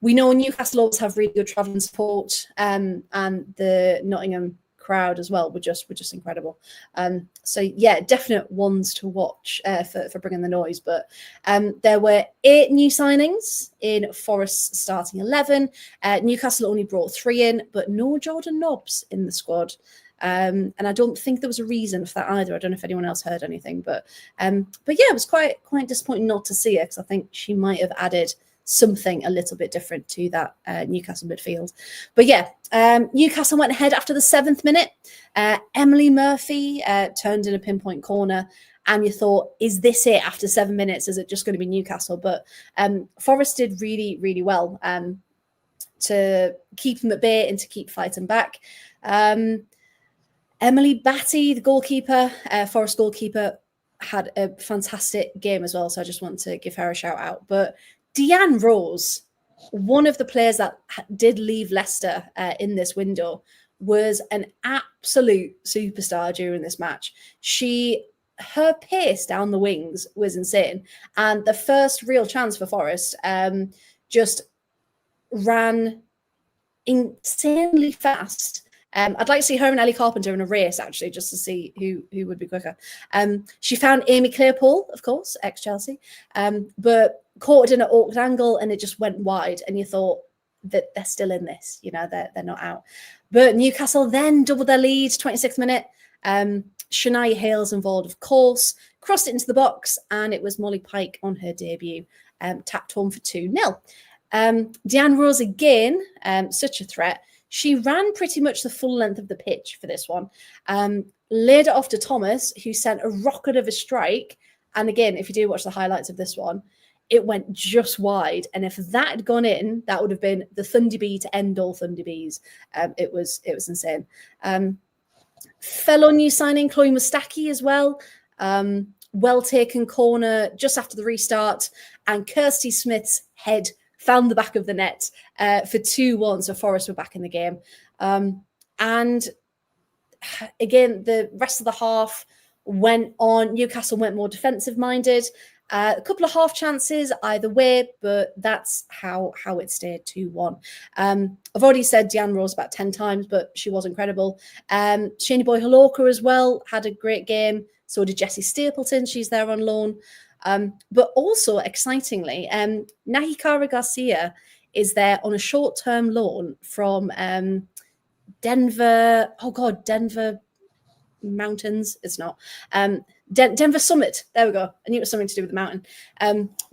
A: we know Newcastle always have really good travelling support, and the Nottingham crowd as well were just incredible. So yeah, definite ones to watch for bringing the noise. But there were 8 new signings in Forest's starting 11. Newcastle only brought 3 in, but no Jordan Nobbs in the squad. And I don't think there was a reason for that either. I don't know if anyone else heard anything, but yeah, it was quite disappointing not to see her because I think she might have added something a little bit different to that Newcastle midfield. But yeah, Newcastle went ahead after the 7th minute. Emily Murphy turned in a pinpoint corner, and you thought, is this it after 7 minutes? Is it just going to be Newcastle? But Forest did really, really well to keep them at bay and to keep fighting back. Emily Batty, the goalkeeper, Forest goalkeeper, had a fantastic game as well. So I just want to give her a shout out. But Deanne Rose, one of the players that did leave Leicester in this window, was an absolute superstar during this match. Her pace down the wings was insane. And the first real chance for Forest just ran insanely fast. I'd like to see her and Ellie Carpenter in a race, actually, just to see who would be quicker. She found Amy Clearpool, of course, ex-Chelsea, but caught it in an awkward angle and it just went wide. And you thought, that they're still in this. They're not out. But Newcastle then doubled their lead, 26th minute. Shania Hales involved, of course, crossed it into the box, and it was Molly Pike on her debut, tapped home for 2-0. Deanne Rose again, such a threat. She ran pretty much the full length of the pitch for this one. Laid it off to Thomas, who sent a rocket of a strike. And again, if you do watch the highlights of this one, it went just wide. And if that had gone in, that would have been the Thunder Bee to end all Thunder Bees. It was insane. Fellow new signing, Chloe Mustaki as well. Well taken corner just after the restart. And Kirsty Smith's head found the back of the net for 2-1. So Forest were back in the game. And again, the rest of the half went on. Newcastle went more defensive minded. A couple of half chances either way, but that's how it stayed 2-1. I've already said Deanne Rose about 10 times, but she was incredible. Shani Boy-Holoka as well had a great game. So did Jessie Stapleton. She's there on loan. But also, excitingly, Nahikara Garcia is there on a short-term loan from Denver. Oh, God, Denver Mountains. It's not. Denver Summit. There we go. I knew it was something to do with the mountain.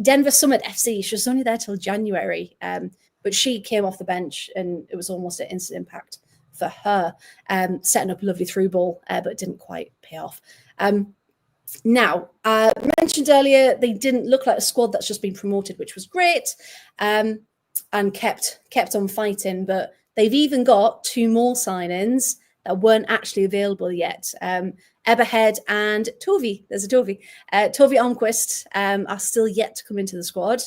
A: Denver Summit FC. She was only there till January, but she came off the bench and it was almost an instant impact for her, setting up a lovely through ball, but it didn't quite pay off. Now, mentioned earlier, they didn't look like a squad that's just been promoted, which was great, and kept on fighting. But they've even got 2 more signings that weren't actually available yet. Eberhead and Tovi. There's a Tovi. Tovi Almquist are still yet to come into the squad.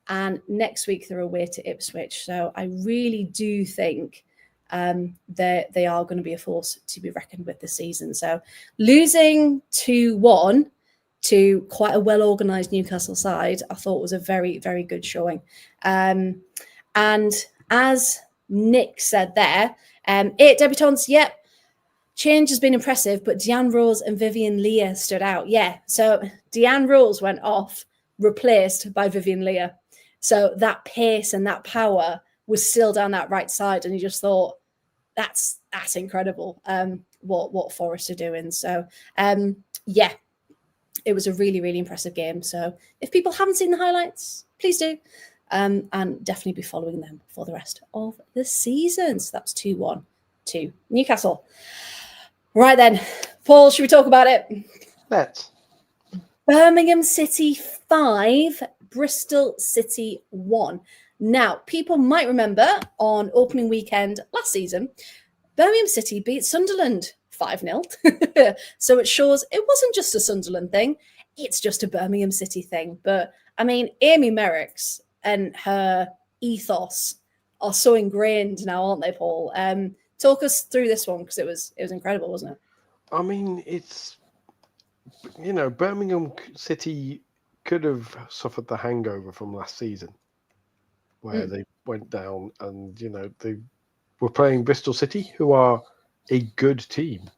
A: And next week they're away to Ipswich. So I really do think they are going to be a force to be reckoned with this season. So losing 2-1 to quite a well-organised Newcastle side, I thought was a very, very good showing. And as Nick said there, 8 debutants, yep. Change has been impressive, but Deanne Rose and Vivian Leah stood out. Yeah, so Deanne Rose went off, replaced by Vivian Leah. So that pace and that power was still down that right side, and you just thought, that's incredible, what Forest are doing. So, yeah, it was a really, really impressive game. So if people haven't seen the highlights, please do, and definitely be following them for the rest of the season. So that's 2-1 to Newcastle. Right then, Paul, should we talk about it?
D: Let's.
A: Birmingham City 5, Bristol City 1. Now, people might remember on opening weekend last season, Birmingham City beat Sunderland 5-0. So it shows it wasn't just a Sunderland thing, it's just a Birmingham City thing. But, I mean, Amy Merricks and her ethos are so ingrained now, aren't they, Paul? Talk us through this one, because it was incredible, wasn't it?
D: I mean, it's, Birmingham City could have suffered the hangover from last season, where they went down and, they were playing Bristol City, who are a good team.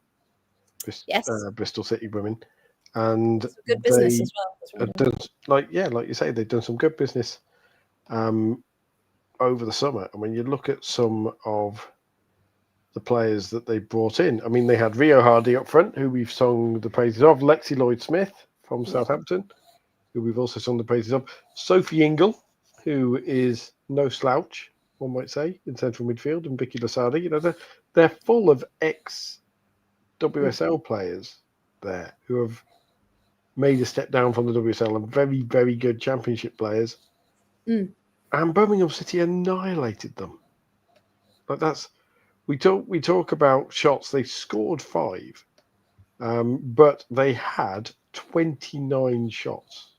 A: Yes.
D: Bristol City women. And
A: good business as well.
D: Done, like you say, they've done some good business over the summer. And when you look at some of the players that they brought in, I mean, they had Rio Hardy up front, who we've sung the praises of, Lexi Lloyd-Smith from Southampton, who we've also sung the praises of, Sophie Ingle, who is no slouch, one might say, in central midfield, and Vicky Lasardi. They're full of ex-WSL players there who have made a step down from the WSL and very, very good championship players. And Birmingham City annihilated them. Like we talk about shots. They scored 5, but they had 29 shots.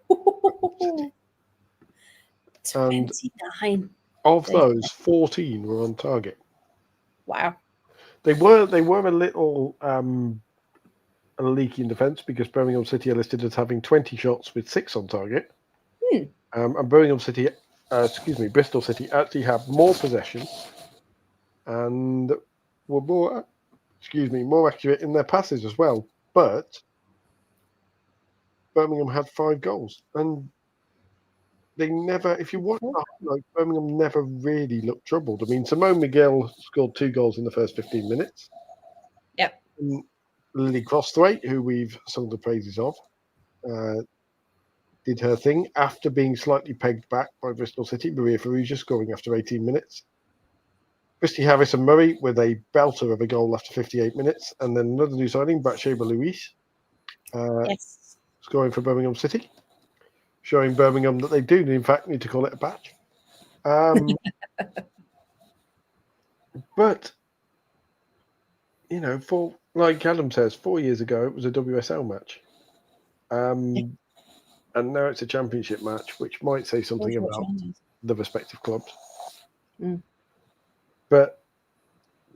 A: 29.
D: And of those, 14 were on target.
A: Wow.
D: They were a little leaky in defence, because Birmingham City are listed as having 20 shots with 6 on target. And Bristol City actually have more possession and were more accurate in their passes as well. But Birmingham had 5 goals, and they never, if you watch the highlights, Birmingham never really looked troubled. I mean, Simone McGill scored 2 goals in the first 15 minutes.
A: Yep.
D: And Lily Crosthwaite, who we've sung the praises of, did her thing after being slightly pegged back by Bristol City. Maria Ferrugia scoring after 18 minutes. Christy Harris and Murray with a belter of a goal after 58 minutes. And then another new signing, Bathsheba Louise,
A: Yes.
D: scoring for Birmingham City, showing Birmingham that they do, in fact, need to call it a batch. But, you know, for like Adam says, 4 years ago, it was a WSL match. And now it's a championship match, which might say something about the respective clubs.
A: Mm.
D: But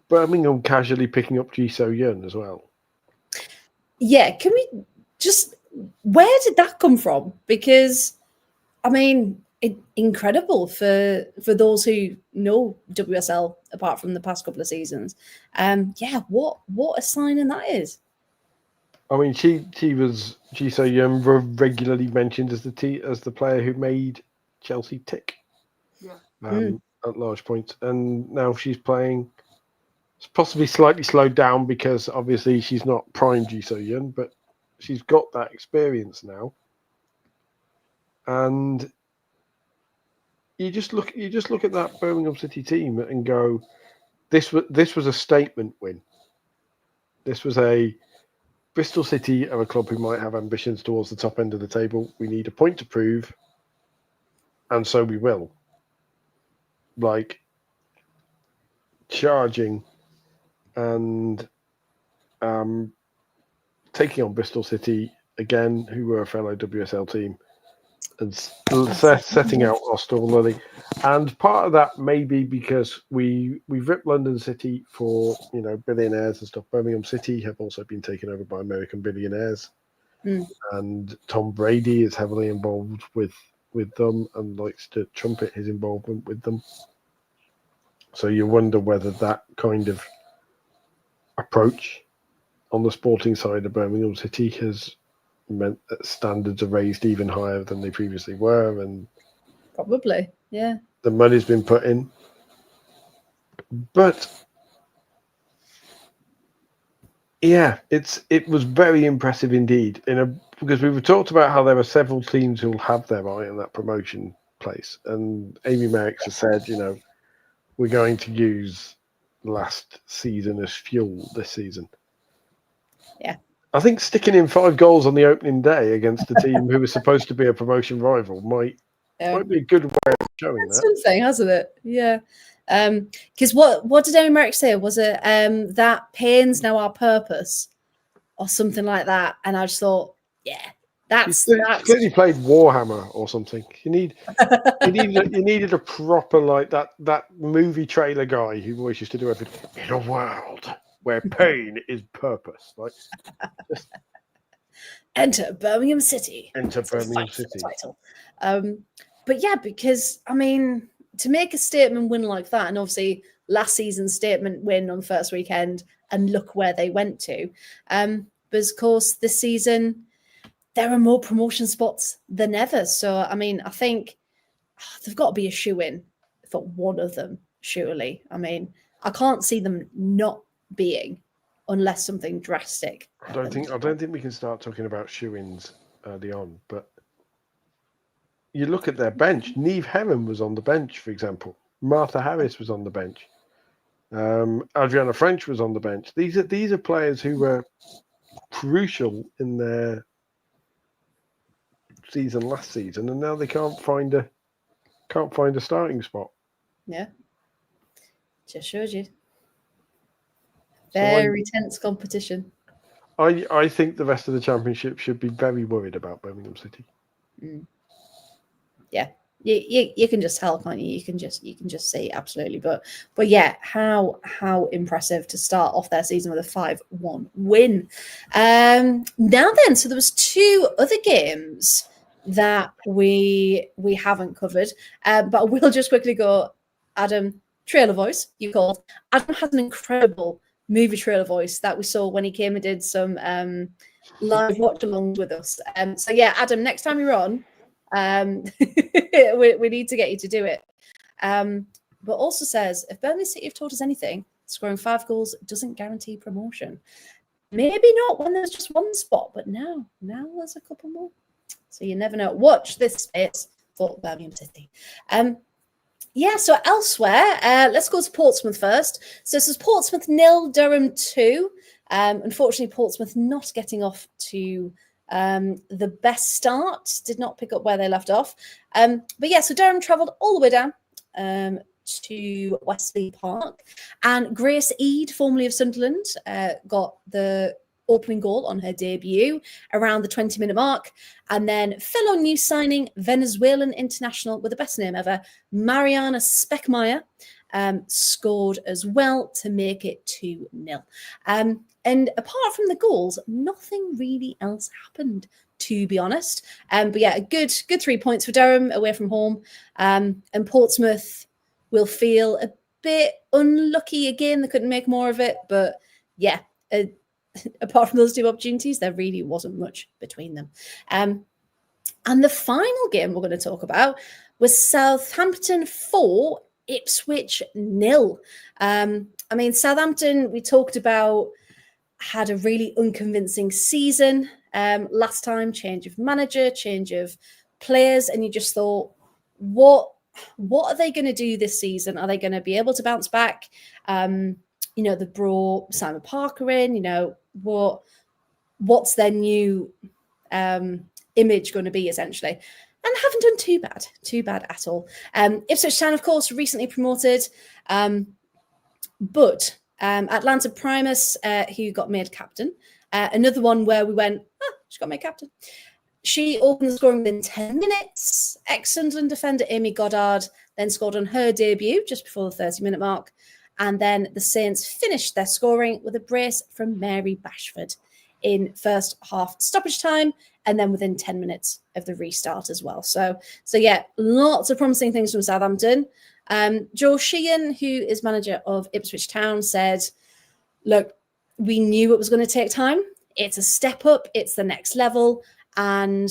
D: Birmingham casually picking up Ji So Yun as well.
A: Yeah, can we just, where did that come from? Because, I mean, incredible for those who know WSL apart from the past couple of seasons. Yeah, what a signing that is.
D: I mean, she was Ji So Yun regularly mentioned as the player who made Chelsea tick.
B: Yeah.
D: At large points, and now she's playing. It's possibly slightly slowed down because obviously she's not prime Ji So Yun, but she's got that experience now. And you just look at that Birmingham City team and go, this was a statement win. This was a Bristol City are a club who might have ambitions towards the top end of the table. We need a point to prove, and so we will. Like charging and taking on Bristol City again, who were a fellow WSL team, and setting out hostility. And part of that may be because we ripped London City for, you know, billionaires and stuff. Birmingham City have also been taken over by American billionaires, and Tom Brady is heavily involved with them and likes to trumpet his involvement with them. So you wonder whether that kind of approach on the sporting side of Birmingham City has meant that standards are raised even higher than they previously were, and
A: Probably, yeah.
D: the money's been put in. But yeah, it was very impressive indeed. Because we've talked about how there are several teams who will have their eye on that promotion place, and Amy Merricks has said, you know, we're going to use last season as fuel this season.
A: Yeah.
D: I think sticking in 5 goals on the opening day against a team who was supposed to be a promotion rival might be a good way of showing that.
A: Something, hasn't it? Yeah. Because what did Amy Merrick say? Was it that pain's now our purpose, or something like that? And I just thought, yeah, that's
D: clearly played Warhammer or something. You needed a proper, like that movie trailer guy who always used to do everything in a world where pain is purpose. Like, just
A: enter Birmingham City.
D: Enter Birmingham City.
A: Title. But yeah, because I mean, to make a statement win like that, and obviously last season's statement win on the first weekend, and look where they went to. But of course, this season there are more promotion spots than ever. So I mean, I think they've got to be a shoe-in for one of them, surely. I mean, I can't see them not being, unless something drastic.
D: I don't think we can start talking about shoe-ins early on, but you look at their bench. Niamh Heron was on the bench, for example. Martha Harris was on the bench. Adriana French was on the bench. These are players who were crucial in their season last season, and now they can't find a starting spot.
A: Yeah, just showed you. Very tense competition.
D: I think the rest of the championship should be very worried about Birmingham City.
A: Yeah, you can just tell, can't you? You can just see absolutely. But yeah, how impressive to start off their season with a 5-1 win. Now then, so there was 2 other games that we haven't covered, but I will just quickly go. Adam, trailer voice you called. Adam has an incredible movie trailer voice that we saw when he came and did some live watch alongs with us. So yeah, Adam, next time you're on, We need to get you to do it. But also says, if Burnley City have taught us anything, scoring 5 goals doesn't guarantee promotion. Maybe not when there's just one spot, but now there's a couple more. So you never know. Watch this space for Birmingham City. So elsewhere, let's go to Portsmouth first. So this is Portsmouth 0, Durham 2. Unfortunately, Portsmouth not getting off to the best start, did not pick up where they left off. So Durham travelled all the way down to Wesley Park, and Grace Eade, formerly of Sunderland, got the opening goal on her debut around the 20-minute mark, and then fellow new signing Venezuelan international with the best name ever, Mariana Speckmeyer, scored as well to make it 2-0. And apart from the goals, nothing really else happened, to be honest. A good 3 points for Durham away from home. And Portsmouth will feel a bit unlucky again. They couldn't make more of it. But apart from those 2 opportunities, there really wasn't much between them. And the final game we're going to talk about was Southampton 4, Ipswich 0. Southampton, we talked about, had a really unconvincing season last time. Change of manager, change of players, and you just thought, what are they going to do this season? Are they going to be able to bounce back? They brought Simon Parker in. What's their new image going to be, essentially? And haven't done too bad at all. Ipswich Town, of course, recently promoted, but Atlanta Primus, who got made captain, another one where we went, she got made captain. She opened the scoring within 10 minutes. Ex-Sunderland defender Amy Goddard then scored on her debut just before the 30-minute mark. And then the Saints finished their scoring with a brace from Mary Bashford in first half stoppage time, and then within 10 minutes of the restart as well. So lots of promising things from Southampton. Joe Sheehan, who is manager of Ipswich Town, said, look, we knew it was going to take time. It's a step up. It's the next level. And,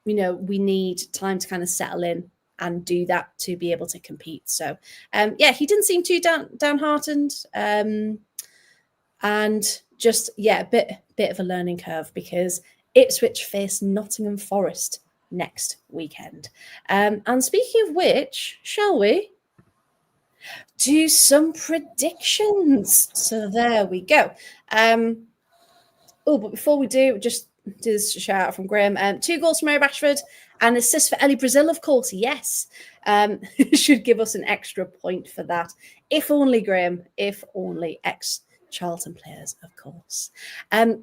A: we need time to kind of settle in and do that to be able to compete. So, he didn't seem too downhearted. And just, a bit of a learning curve, because Ipswich face Nottingham Forest next weekend. And speaking of which, shall we do some predictions? So there we go. But before we do, just do this shout out from Graham. 2 goals from Mary Bashford, and assist for Ellie Brazil, of course. Yes. Should give us an extra point for that. If only, Graham. If only. Charlton players, of course.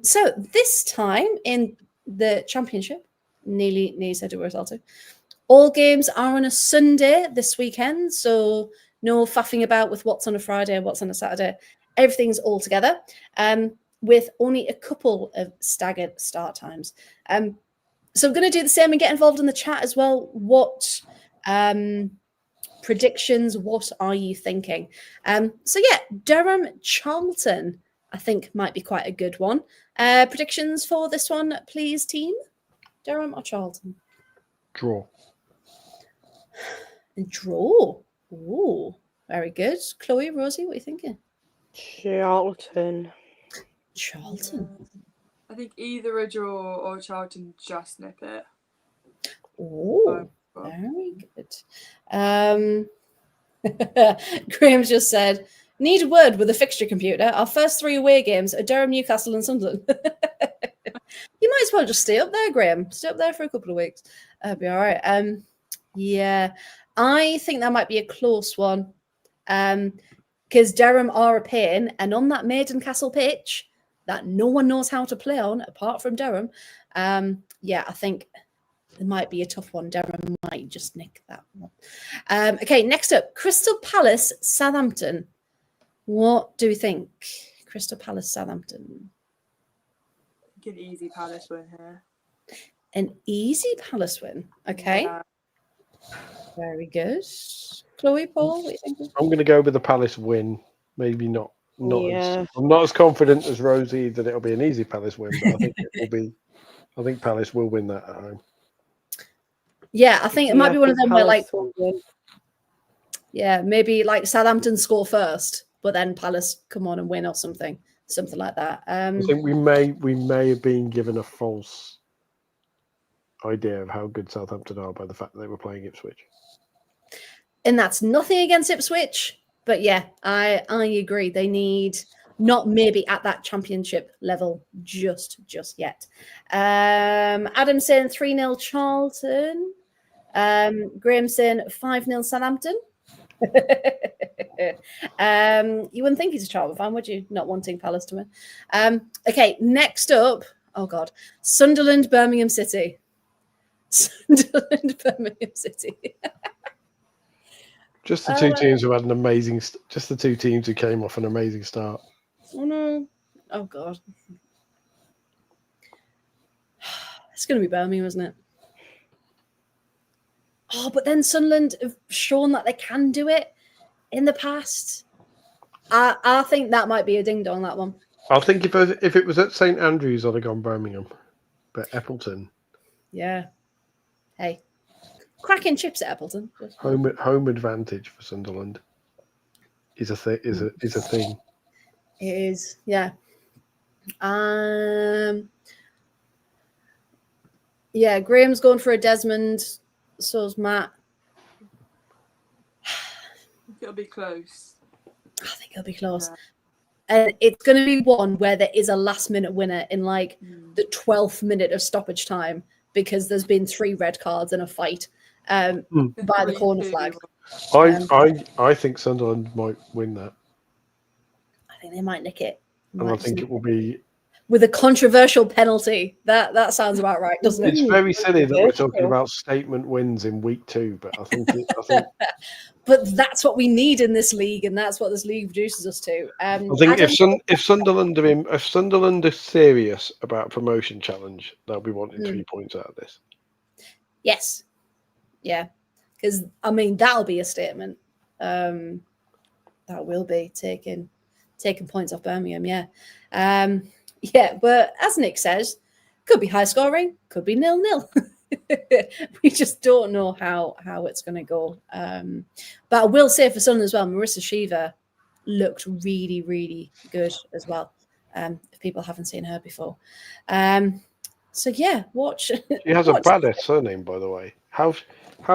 A: So this time in the Championship, nearly said WSL2, all games are on a Sunday this weekend, so no faffing about with what's on a Friday and what's on a Saturday. Everything's all together, with only a couple of staggered start times. So I'm going to do the same and get involved in the chat as well. What predictions, what are you thinking? Durham Charlton, I think, might be quite a good one. Predictions for this one, please, team. Durham or Charlton?
D: Draw.
A: Draw. Ooh, very good. Chloe, Rosie, what are you thinking?
C: Charlton.
B: I think either a draw or Charlton just nip it.
A: Oh, very good. Graham's just said, need a word with a fixture computer. Our first 3 away games are Durham, Newcastle and Sunderland. You might as well just stay up there, Graham. Stay up there for a couple of weeks. That'll be all right. I think that might be a close one, because Durham are a pain, and on that Maiden Castle pitch that no one knows how to play on apart from Durham, I think it might be a tough one. Durham might just nick that one. Okay, next up, Crystal Palace, Southampton. What do we think? Crystal Palace, Southampton.
B: I think an easy Palace win here.
A: An easy Palace win. Okay.
B: Yeah.
A: Very good. Chloe, Paul, what do you think?
D: I'm going to go with the Palace win. Maybe not.
C: Yeah.
D: I'm not as confident as Rosie that it'll be an easy Palace win, but I think it will be. I think Palace will win that at home.
A: Yeah, I think it might be one of them where, like,
C: Palace will win.
A: yeah, maybe like Southampton score first, but then Palace come on and win or something like that.
D: I think we may have been given a false idea of how good Southampton are by the fact that they were playing Ipswich.
A: And that's nothing against Ipswich, but yeah, I agree. They need not maybe at that championship level just yet. Adam saying 3-0 Charlton. Graham saying 5-0 Southampton. You wouldn't think he's a Charlton fan, would you? Not wanting Palace to win. Okay, next up, oh God, Sunderland, Birmingham City. Sunderland, Birmingham City.
D: Just the two teams who had an amazing. Just the two teams who came off an amazing start.
A: Oh no! Oh God! It's going to be Birmingham, isn't it? Oh, but then Sunderland have shown that they can do it in the past. I think that might be a ding dong, that one.
D: I think if it was at St Andrews, I'd have gone Birmingham, but Eppleton.
A: Yeah. Hey, cracking chips at Eppleton.
D: Home advantage for Sunderland is a thing.
A: It is, yeah. Yeah, Graham's going for a Desmond. So's Matt.
B: It'll be close.
A: I think it'll be close. Yeah. And it's going to be one where there is a last-minute winner in like the 12th minute of stoppage time because there's been 3 red cards in a fight by the corner flag.
D: I think Sunderland might win that.
A: I think they might nick it.
D: And I think it will be
A: with a controversial penalty. That sounds about right, doesn't it?
D: It's very silly that we're talking about statement wins in week 2, but I think
A: but that's what we need in this league, and that's what this league reduces us to.
D: I think if Sunderland are serious about promotion challenge, they'll be wanting 3 points out of this.
A: Yes, yeah, because I mean that'll be a statement. That will be taking points off Birmingham. Yeah. Yeah, but as Nick says, could be high scoring, could be 0-0. We just don't know how it's going to go. But I will say for Sunderland as well, Marissa Shiva looked really, really good as well. If people haven't seen her before. So yeah, watch.
D: She has a badass surname, by the way. How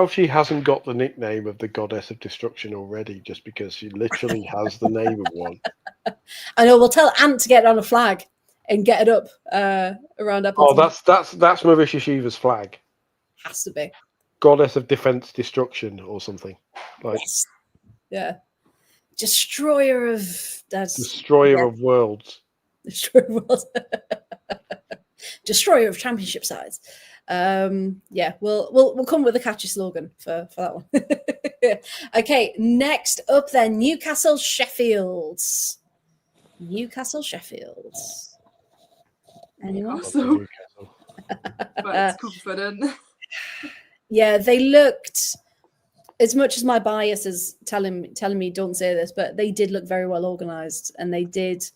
D: she hasn't got the nickname of the Goddess of Destruction already, just because she literally has the name of one.
A: I know. We'll tell Ant to get it on a flag and get it up around Appleton.
D: Oh, that's Marissa Shiva's flag.
A: Has to be
D: Goddess of Defense Destruction or something. Like,
A: yes. Yeah. Destroyer of
D: worlds.
A: Destroyer of worlds. Destroyer of championship sides. Yeah, we'll come with a catchy slogan for that one. Okay, next up then, Newcastle Sheffield. Anyone?
B: Newcastle. But it's confident.
A: Yeah, they looked, as much as my bias is telling me don't say this, but they did look very well organised, and they did.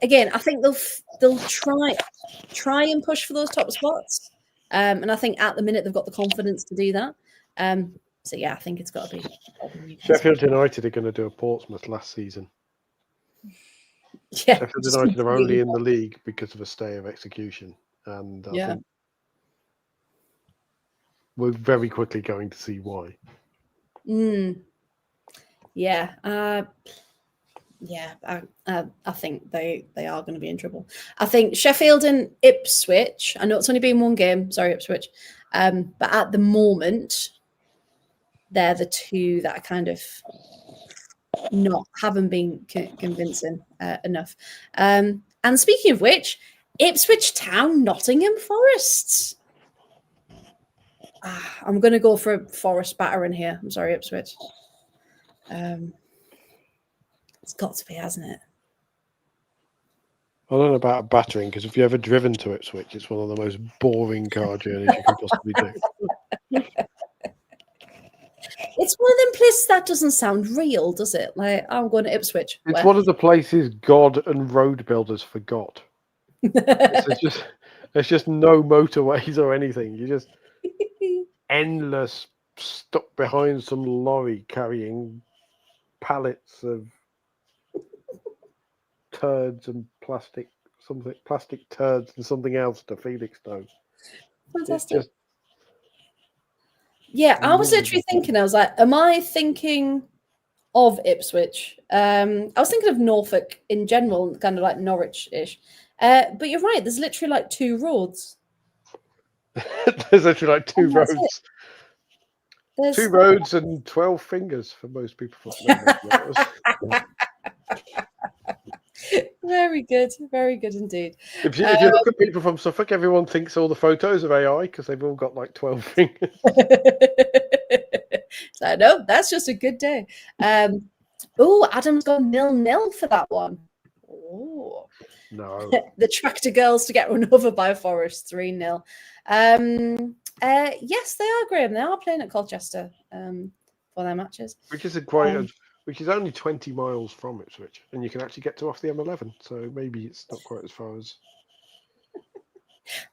A: Again, I think they'll try and push for those top spots, and I think at the minute they've got the confidence to do that. So yeah, I think it's got to be.
D: Sheffield United are going to do a Portsmouth last season.
A: Yeah,
D: Sheffield United are only in the league because of a stay of execution, and I think we're very quickly going to see why.
A: Yeah. I think they are going to be in trouble. I think Sheffield and Ipswich, I know it's only been one game, sorry, Ipswich, but at the moment, they're the two that are kind of haven't been convincing enough. And speaking of which, Ipswich Town, Nottingham Forest. I'm going to go for a Forest battering here. I'm sorry, Ipswich. It's got to be, hasn't it?
D: I don't know about battering, because if you've ever driven to Ipswich, it's one of the most boring car journeys you can possibly do.
A: It's one of them places that doesn't sound real, does it? Like, I'm going to Ipswich.
D: It's one of the places God and road builders forgot. There's just no motorways or anything. You just endless stuck behind some lorry carrying pallets of turds and plastic turds and something else to Felixstowe. It's
A: Fantastic.
D: just
A: Yeah, I was literally thinking, I was like, am I thinking of Ipswich? I was thinking of Norfolk in general, kind of like Norwich-ish. But you're right, there's literally like 2 roads.
D: there's actually like 2
A: And that's it.
D: roads.
A: There's
D: 2 roads and 12 fingers for most people from
A: very good indeed.
D: If you look at people from Suffolk, everyone thinks all the photos of AI because they've all got like 12 fingers.
A: So no, that's just a good day. Oh, Adam's got 0-0 for that one. Oh.
D: No.
A: The tractor girls to get run over by Forest 3-0. Yes, they are, Graham. They are playing at Colchester for their matches.
D: Which is only 20 miles from Ipswich, and you can actually get to off the M11. So maybe it's not quite as far as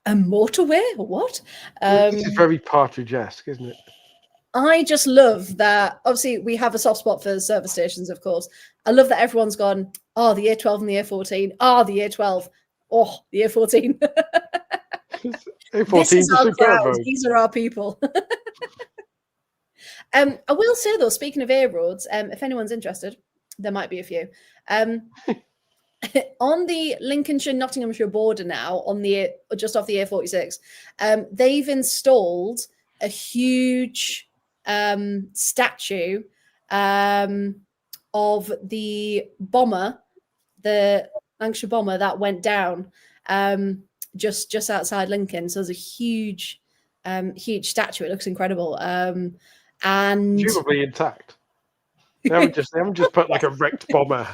A: A motorway? What?
D: this is very Partridge-esque, isn't it?
A: I just love that. Obviously, we have a soft spot for service stations, of course. I love that everyone's gone, oh, the A12 and the A14. Oh, the A12. Oh, the A14.
D: A14
A: This is
D: is
A: our
D: superb
A: crowd.
D: road.
A: These are our people. I will say, though, speaking of A roads, if anyone's interested, there might be a few. On the Lincolnshire-Nottinghamshire border now, on the just off the A46, they've installed a huge statue of the bomber, the Lancashire bomber that went down just outside Lincoln. So there's a huge statue. It looks incredible. And
D: Presumably intact. They haven't just put like a wrecked bomber,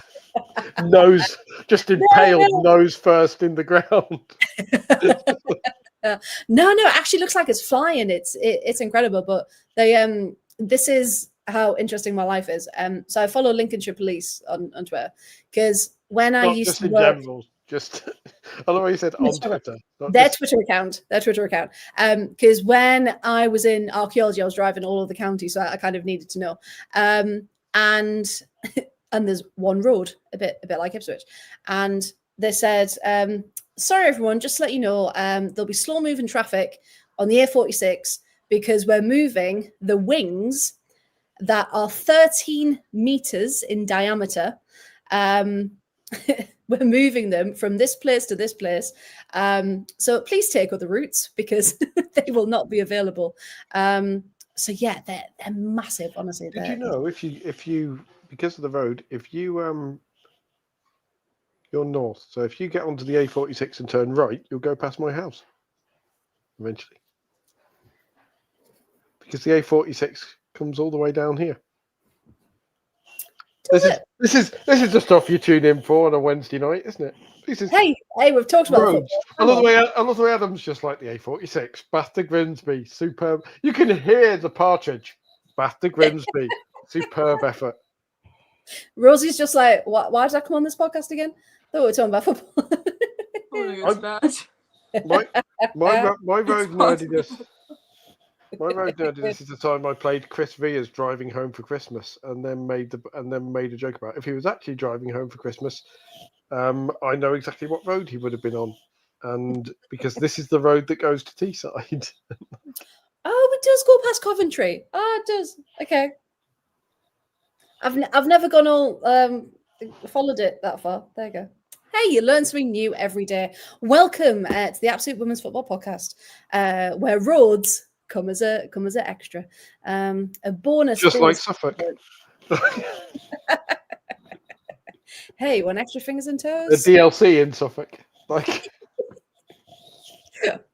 D: nose just impaled nose first in the ground.
A: No, it actually looks like it's flying. It's incredible. But they this is how interesting my life is. So I follow Lincolnshire Police on Twitter because when I used
D: just
A: to
D: in
A: work,
D: general, just I love what you said on Twitter.
A: Their Twitter account. Because when I was in archaeology, I was driving all over the county, so I kind of needed to know. And there's one road, a bit like Ipswich, and they said, sorry everyone, just to let you know, there'll be slow moving traffic on the A46 because we're moving the wings that are 13 meters in diameter. We're moving them from this place to this place. So please take other routes because they will not be available. So yeah, they're massive, honestly.
D: Did you know if you because of the road, if you you're north, so if you get onto the A46 and turn right, you'll go past my house eventually. Because the A46 comes all the way down here. This is the stuff you tune in for on a Wednesday night, isn't it? This is
A: hey, we've talked about
D: roads. I love the way Adam's just like the A46. Bath to Grimsby, superb. You can hear the partridge. Bath to Grimsby, superb effort.
A: Rosie's just like, why did I come on this podcast again? Thought we were talking about football.
B: My
D: road nerdiness. My road nerdiness is the time I played Chris Via's Driving Home for Christmas, and then made a joke about if he was actually driving home for Christmas. I know exactly what road he would have been on, and because this is the road that goes to Teesside.
A: Oh, it does go past Coventry. Oh, it does. Okay. I've never gone all followed it that far. There you go. Hey, you learn something new every day. Welcome to the Absolute Women's Football Podcast, where roads come as an extra, a bonus.
D: Just like Suffolk.
A: Hey, one extra fingers and toes.
D: The DLC in Suffolk, like.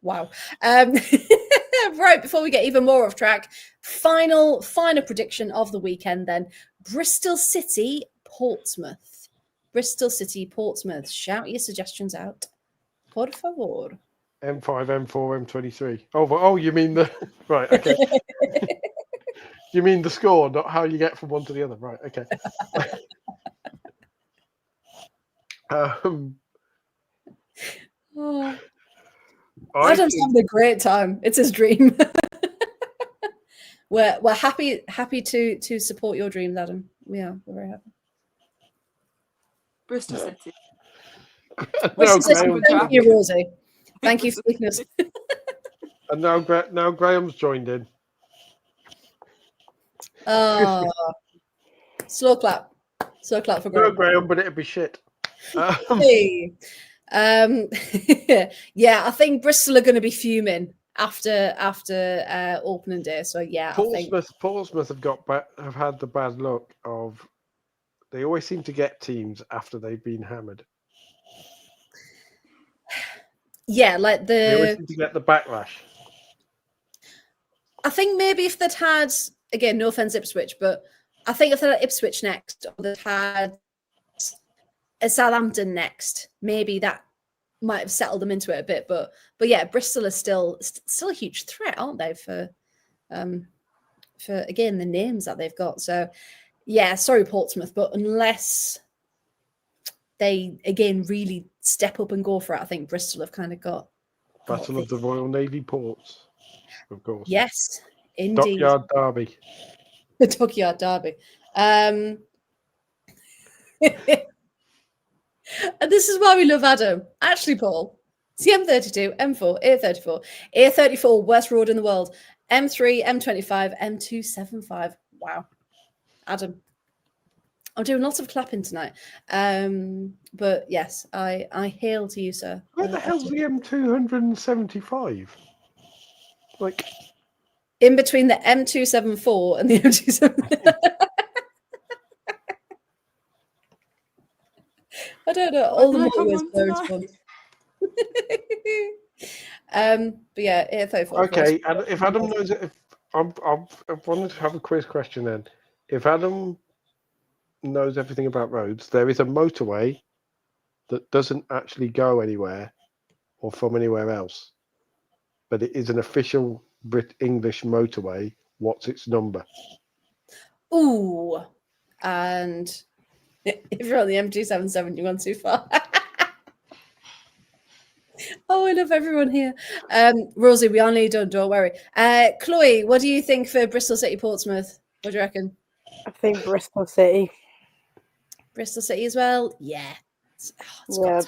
A: Wow. Right, before we get even more off track, final prediction of the weekend then. Bristol City, Portsmouth. Bristol City, Portsmouth. Shout your suggestions out. Por favor.
D: M5, M4, M23. Oh, you mean the... Right, okay. You mean the score, not how you get from one to the other. Right, okay.
A: Adam's having a great time. It's his dream. we're happy to support your dreams, Adam. We're very happy.
B: Bristol City.
D: Now
A: Bristol City,
D: Graham,
A: thank you, Rosie. Thank you for speaking us.
D: and now Graham's joined in.
A: Oh, slow clap for
D: No,
A: Graham.
D: Graham, but it'd be shit.
A: Hey. Yeah, I think Bristol are going to be fuming after opening day. So yeah, I think
D: Portsmouth have had the bad luck of they always seem to get teams after they've been hammered.
A: yeah, like
D: They always seem to get the backlash.
A: I think maybe if they'd had, again, no offense Ipswich, but I think if they had Ipswich next, or they'd had a Southampton next, maybe that might have settled them into it a bit. But yeah, Bristol are still a huge threat, aren't they? For again the names that they've got. So yeah, sorry Portsmouth, but unless they again really step up and go for it, I think Bristol have kind of got
D: Battle of the Royal Navy ports, of course.
A: Yes, indeed.
D: Dockyard Derby.
A: The Dockyard Derby. And this is why we love Adam. Actually, Paul, it's the M32, M4, A34, A34, worst road in the world, M3, M25, M275. Wow. Adam. I'm doing lots of clapping tonight. But yes, I hail to you, sir.
D: Where the hell's the M275? Like
A: in between the M274 and the M275. I don't know. All the motorways but yeah, A34.
D: okay, and if Adam knows it, I wanted to have a quiz question then. If Adam knows everything about roads, there is a motorway that doesn't actually go anywhere or from anywhere else, but it is an official English motorway. What's its number?
A: Ooh, and if you're on the M277, you've gone too far. Oh, I love everyone here. Rosie, we only don't worry. Chloe, what do you think for Bristol City Portsmouth? What do you reckon?
C: I think Bristol City.
A: Bristol City as well? Yeah. It's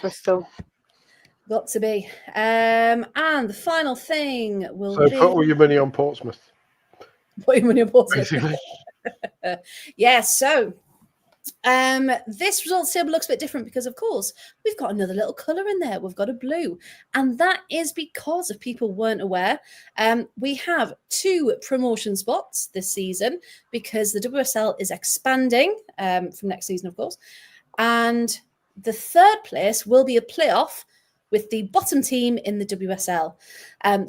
C: Bristol.
A: Got to be. And the final thing will be...
D: So put all your money on Portsmouth.
A: Put your money on Portsmouth.
D: Basically.
A: Yeah, so... this results table looks a bit different because, of course, we've got another little colour in there. We've got a blue. And that is because, if people weren't aware, we have 2 promotion spots this season because the WSL is expanding from next season, of course. And the 3rd place will be a playoff with the bottom team in the WSL.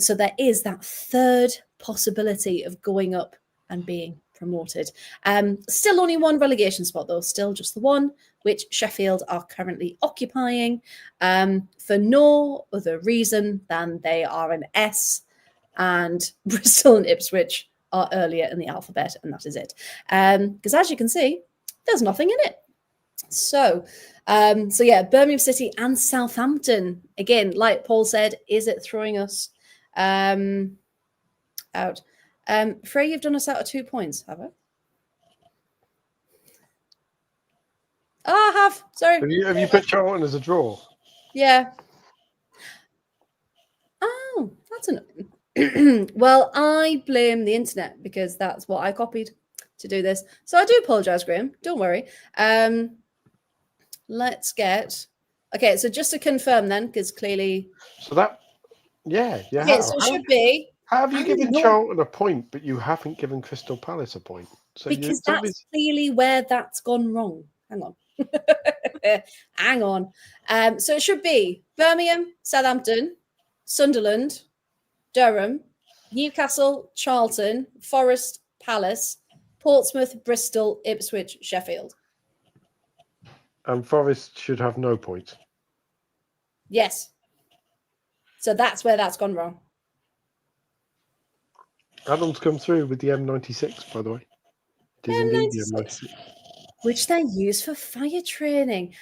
A: So there is that 3rd possibility of going up and being promoted. Still only 1 relegation spot though, still just the 1, which Sheffield are currently occupying for no other reason than they are an S and Bristol and Ipswich are earlier in the alphabet, and that is it. Because as you can see, there's nothing in it. So yeah, Birmingham City and Southampton, again, like Paul said, is it throwing us out? Freya, you've done us out of 2 points, have I? Oh, I have. Sorry.
D: Have you put Charlton as a draw?
A: Yeah. Oh, that's annoying. Well, I blame the internet because that's what I copied to do this. So I do apologise, Graham. Don't worry. Let's get... Okay, so just to confirm then, because clearly...
D: So that... Yeah.
A: Okay, so it should be...
D: How have you given Charlton a point, but you haven't given Crystal Palace a point? So
A: because that's clearly where that's gone wrong. Hang on. Hang on. So it should be Birmingham, Southampton, Sunderland, Durham, Newcastle, Charlton, Forest, Palace, Portsmouth, Bristol, Ipswich, Sheffield.
D: And Forest should have no points.
A: Yes. So that's where that's gone wrong.
D: Adam's come through with the M96, by the way. It is indeed the M96.
A: Which they use for fire training.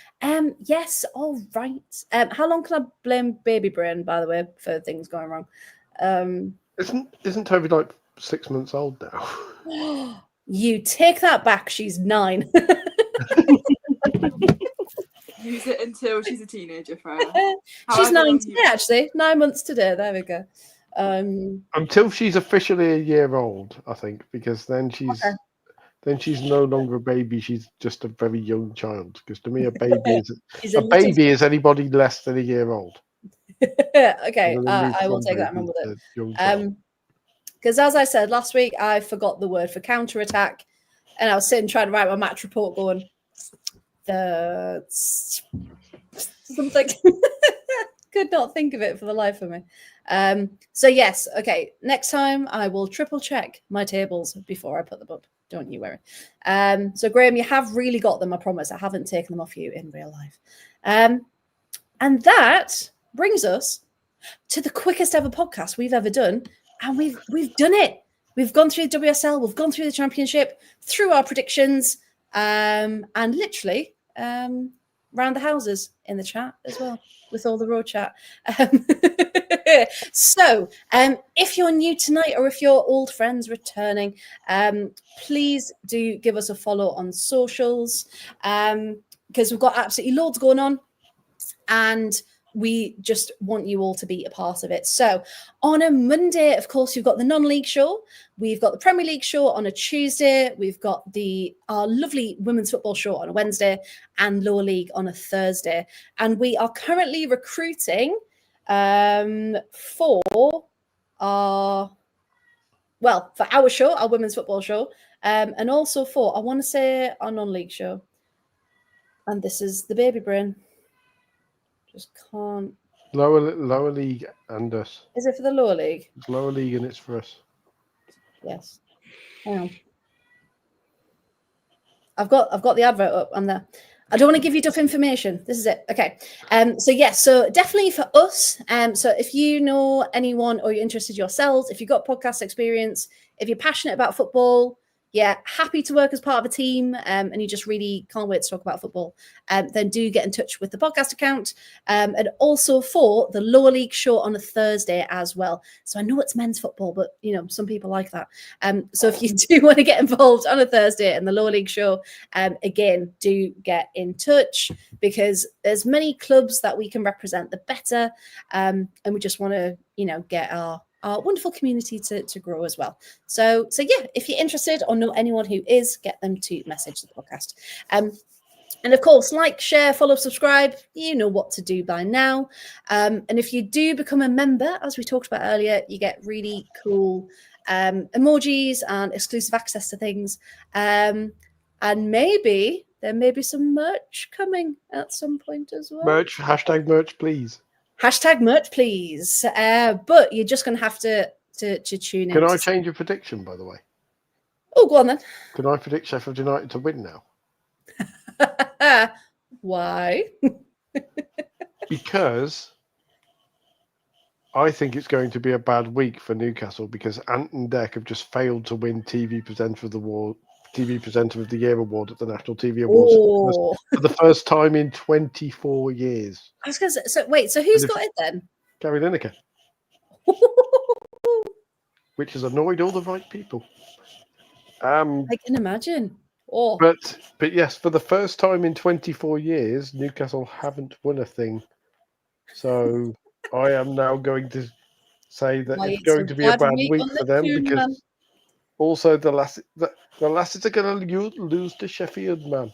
A: Yes, all right. How long can I blame baby brain, by the way, for things going wrong?
D: Isn't Toby like 6 months old now.
A: You take that back. She's 9.
B: Use it until she's a teenager, Freya.
A: She's
B: However
A: 9
B: long
A: today, actually. 9 months today. There we go.
D: Until she's officially a year old, I think, because then she's
A: Okay.
D: then she's no longer a baby. She's just a very young child. Because to me, a baby
A: She's
D: a
A: little-
D: baby is anybody less than a year old.
A: Okay,
D: And then move
A: I will
D: from
A: take that and
D: baby
A: run with it.
D: to young child.
A: Because as I said last week, I forgot the word for counter-attack, and I was sitting trying to write my match report going, something. Could not think of it for the life of me. So yes, okay, next time I will triple check my tables before I put them up. Don't you worry. So Graham, you have really got them, I promise. I haven't taken them off you in real life. And that brings us to the quickest ever podcast we've ever done. And we've done it. We've gone through the WSL, we've gone through the championship, through our predictions, and literally round the houses in the chat as well, with all the raw chat. So if you're new tonight or if you're old friends returning, please do give us a follow on socials, because we've got absolutely loads going on. And we just want you all to be a part of it. So on a Monday, of course, you've got the non-league show. We've got the Premier League show on a Tuesday. We've got our lovely women's football show on a Wednesday and Lower League on a Thursday. And we are currently recruiting for our show, our women's football show, and also for, I want to say, our non-league show. And this is the baby brain. Just can't.
D: Lower league and us.
A: Is it for the lower league?
D: It's lower league and it's for us.
A: Yes. Hang on. I've got the advert up on there. I don't want to give you enough information. This is it. Okay. So definitely for us. So if you know anyone or you're interested yourselves, if you've got podcast experience, if you're passionate about football, happy to work as part of a team, and you just really can't wait to talk about football, then do get in touch with the podcast account, and also for the lower league show on a Thursday as well. So I know it's men's football, but some people like that. So if you do want to get involved on a Thursday in the lower league show, again, do get in touch, because as many clubs that we can represent, the better, and we just want to get our wonderful community to grow as well. So if you're interested or know anyone who is, get them to message the podcast. And of course, like, share, follow, subscribe. You know what to do by now. And if you do become a member, as we talked about earlier, you get really cool emojis and exclusive access to things. And maybe there may be some merch coming at some point as well.
D: Merch, hashtag merch, please.
A: Hashtag merch, please. But you're just going to have to tune in.
D: Can I change your prediction, by the way?
A: Oh, go on then.
D: Can I predict Sheffield United to win now?
A: Why?
D: Because I think it's going to be a bad week for Newcastle, because Ant and Dec have just failed to win TV Presenter of the Year award at the National TV Awards for the first time in 24 years.
A: I was going to say, so who's got it then?
D: Gary Lineker. Which has annoyed all the right people.
A: I can imagine. Oh.
D: But yes, for the first time in 24 years, Newcastle haven't won a thing. So I am now going to say that it's going to be a bad week for them, because also the lasses are going to lose to Sheffield, man.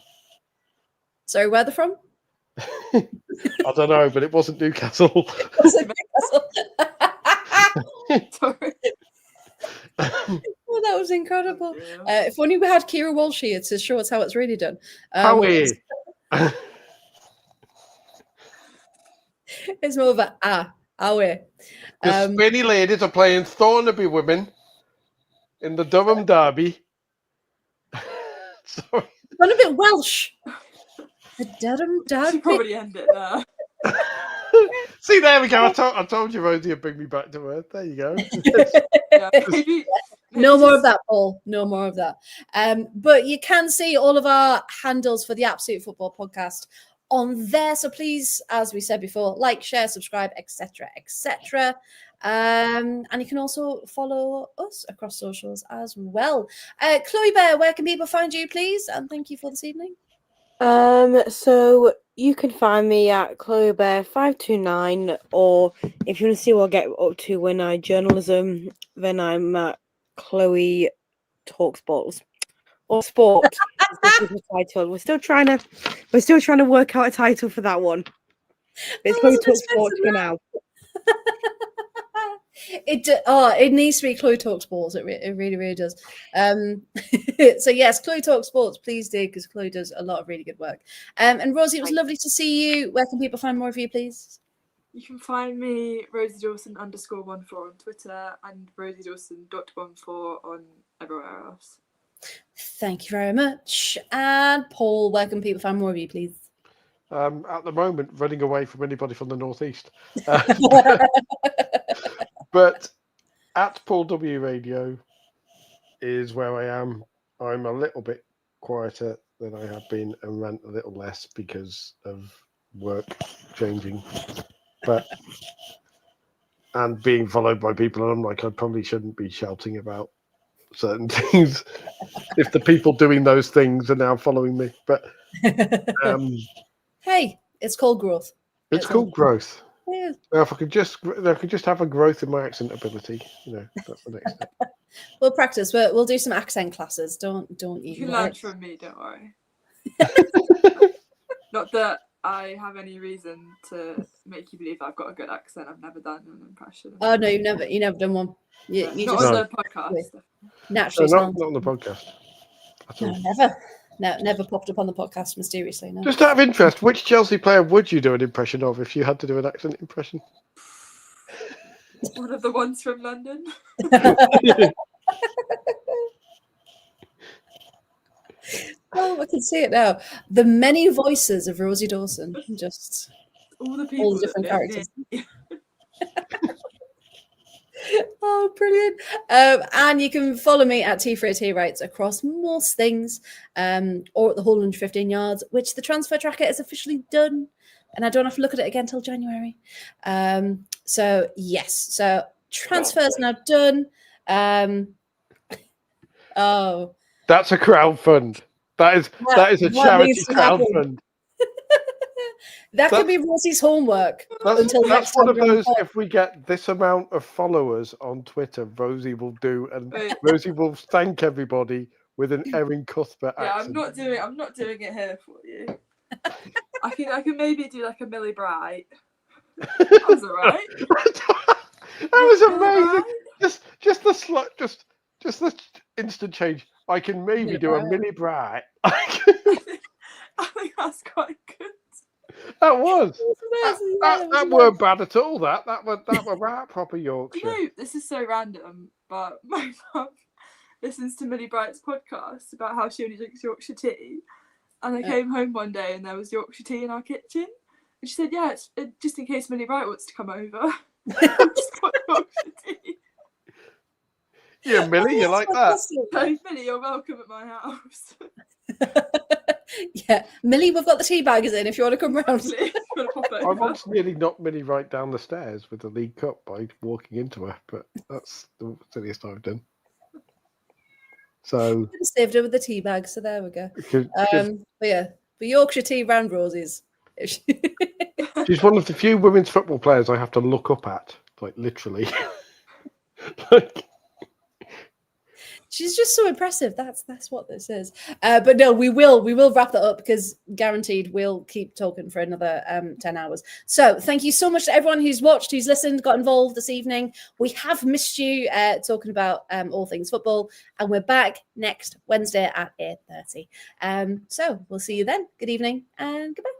A: Sorry, where they're from?
D: I don't know, but it wasn't Newcastle.
A: It wasn't Newcastle.
B: Sorry.
A: Oh, that was incredible. If only we had Kira Walsh here to show us how it's really done.
D: Howie.
A: It's more of a Howie.
D: The Spinny ladies are playing Thornaby women in the Durham Derby. Sorry.
A: Gone a bit Welsh. The Durham Derby.
B: Should probably end it there.
D: See, there we go. I told you Rosie would bring me back to earth. There you go.
B: Maybe
A: No more of that, Paul. No more of that. But you can see all of our handles for the Absolute Football Podcast on there. So please, as we said before, like, share, subscribe, etc., etc. And you can also follow us across socials as well. Chloe Bear, where can people find you, please? And thank you for this evening.
C: So you can find me at Chloe Bear 529, or if you want to see what I get up to when I journalism, then I'm at Chloe Talks Balls or Sport. The title. We're still trying to work out a title for that one. It's Chloe Talks Sport for now.
A: It needs to be Chloe Talks Sports. It really, really does. So yes, Chloe Talks Sports, please do, because Chloe does a lot of really good work. And Rosie, it was lovely to see you. Where can people find more of you, please?
B: You can find me RosieDawson_14 on Twitter and RosieDawson.14 on everywhere else.
A: Thank you very much. And Paul, where can people find more of you, please?
D: At the moment, running away from anybody from the northeast. But at Paul W Radio is where I am. I'm a little bit quieter than I have been and rant a little less because of work changing. And being followed by people, and I'm like, I probably shouldn't be shouting about certain things if the people doing those things are now following me. But
A: hey, it's called growth.
D: It's called growth.
A: Yeah.
D: Now, if I could just have a growth in my accent ability, that's the next step.
A: We'll practice. We'll do some accent classes. Don't you?
B: You can learn from me. Don't worry. Not that I have any reason to make you believe I've got a good accent. I've never done an impression.
A: Oh no, you've never done one. You
B: not
A: just
B: on the podcast.
A: Naturally,
D: not on the podcast.
A: No, never. No, never popped up on the podcast mysteriously. No.
D: Just out of interest, which Chelsea player would you do an impression of if you had to do an accent impression?
B: One of the ones from London.
A: Oh, I can see it now. The many voices of Rosie Dawson. Just
B: all the people,
A: different characters. Oh, brilliant. And you can follow me at T Writes across most things, or at the whole 115 yards, which the transfer tracker is officially done. And I don't have to look at it again till January. So yes, so transfers now done. Oh,
D: that's a crowdfund. That is a charity crowdfund.
A: That could be Rosie's homework.
D: That's one of those. If we get this amount of followers on Twitter, Rosie will do, and Rosie will thank everybody with an Erin Cuthbert accent.
B: I'm not doing it here for you. I can maybe do like a Millie Bright. That was alright.
D: That was amazing. Just the instant change. I can maybe do a Millie Bright.
B: I think that's quite good.
D: That was. That weren't bad at all. That were right proper Yorkshire.
B: You know, this is so random, but my mum listens to Millie Bright's podcast about how she only drinks Yorkshire tea. And I came home one day and there was Yorkshire tea in our kitchen. And she said, yeah, it's just in case Millie Bright wants to come over. Just got Yorkshire tea.
D: Yeah, Millie, you like that?
B: So, Millie, you're welcome at my house.
A: Yeah, Millie, we've got the tea baggers in if you want to come round.
D: I once nearly knocked Millie right down the stairs with the lead cup by walking into her, but that's the silliest I've done. So
A: saved her with the tea bag, so there we go.
D: But
A: Yorkshire tea round Rosie's.
D: She's one of the few women's football players I have to look up at, like literally. Like,
A: she's just so impressive. That's what this is. But no, we will wrap that up because guaranteed we'll keep talking for another 10 hours. So thank you so much to everyone who's watched, who's listened, got involved this evening. We have missed you talking about all things football, and we're back next Wednesday at 8:30. So we'll see you then. Good evening and goodbye.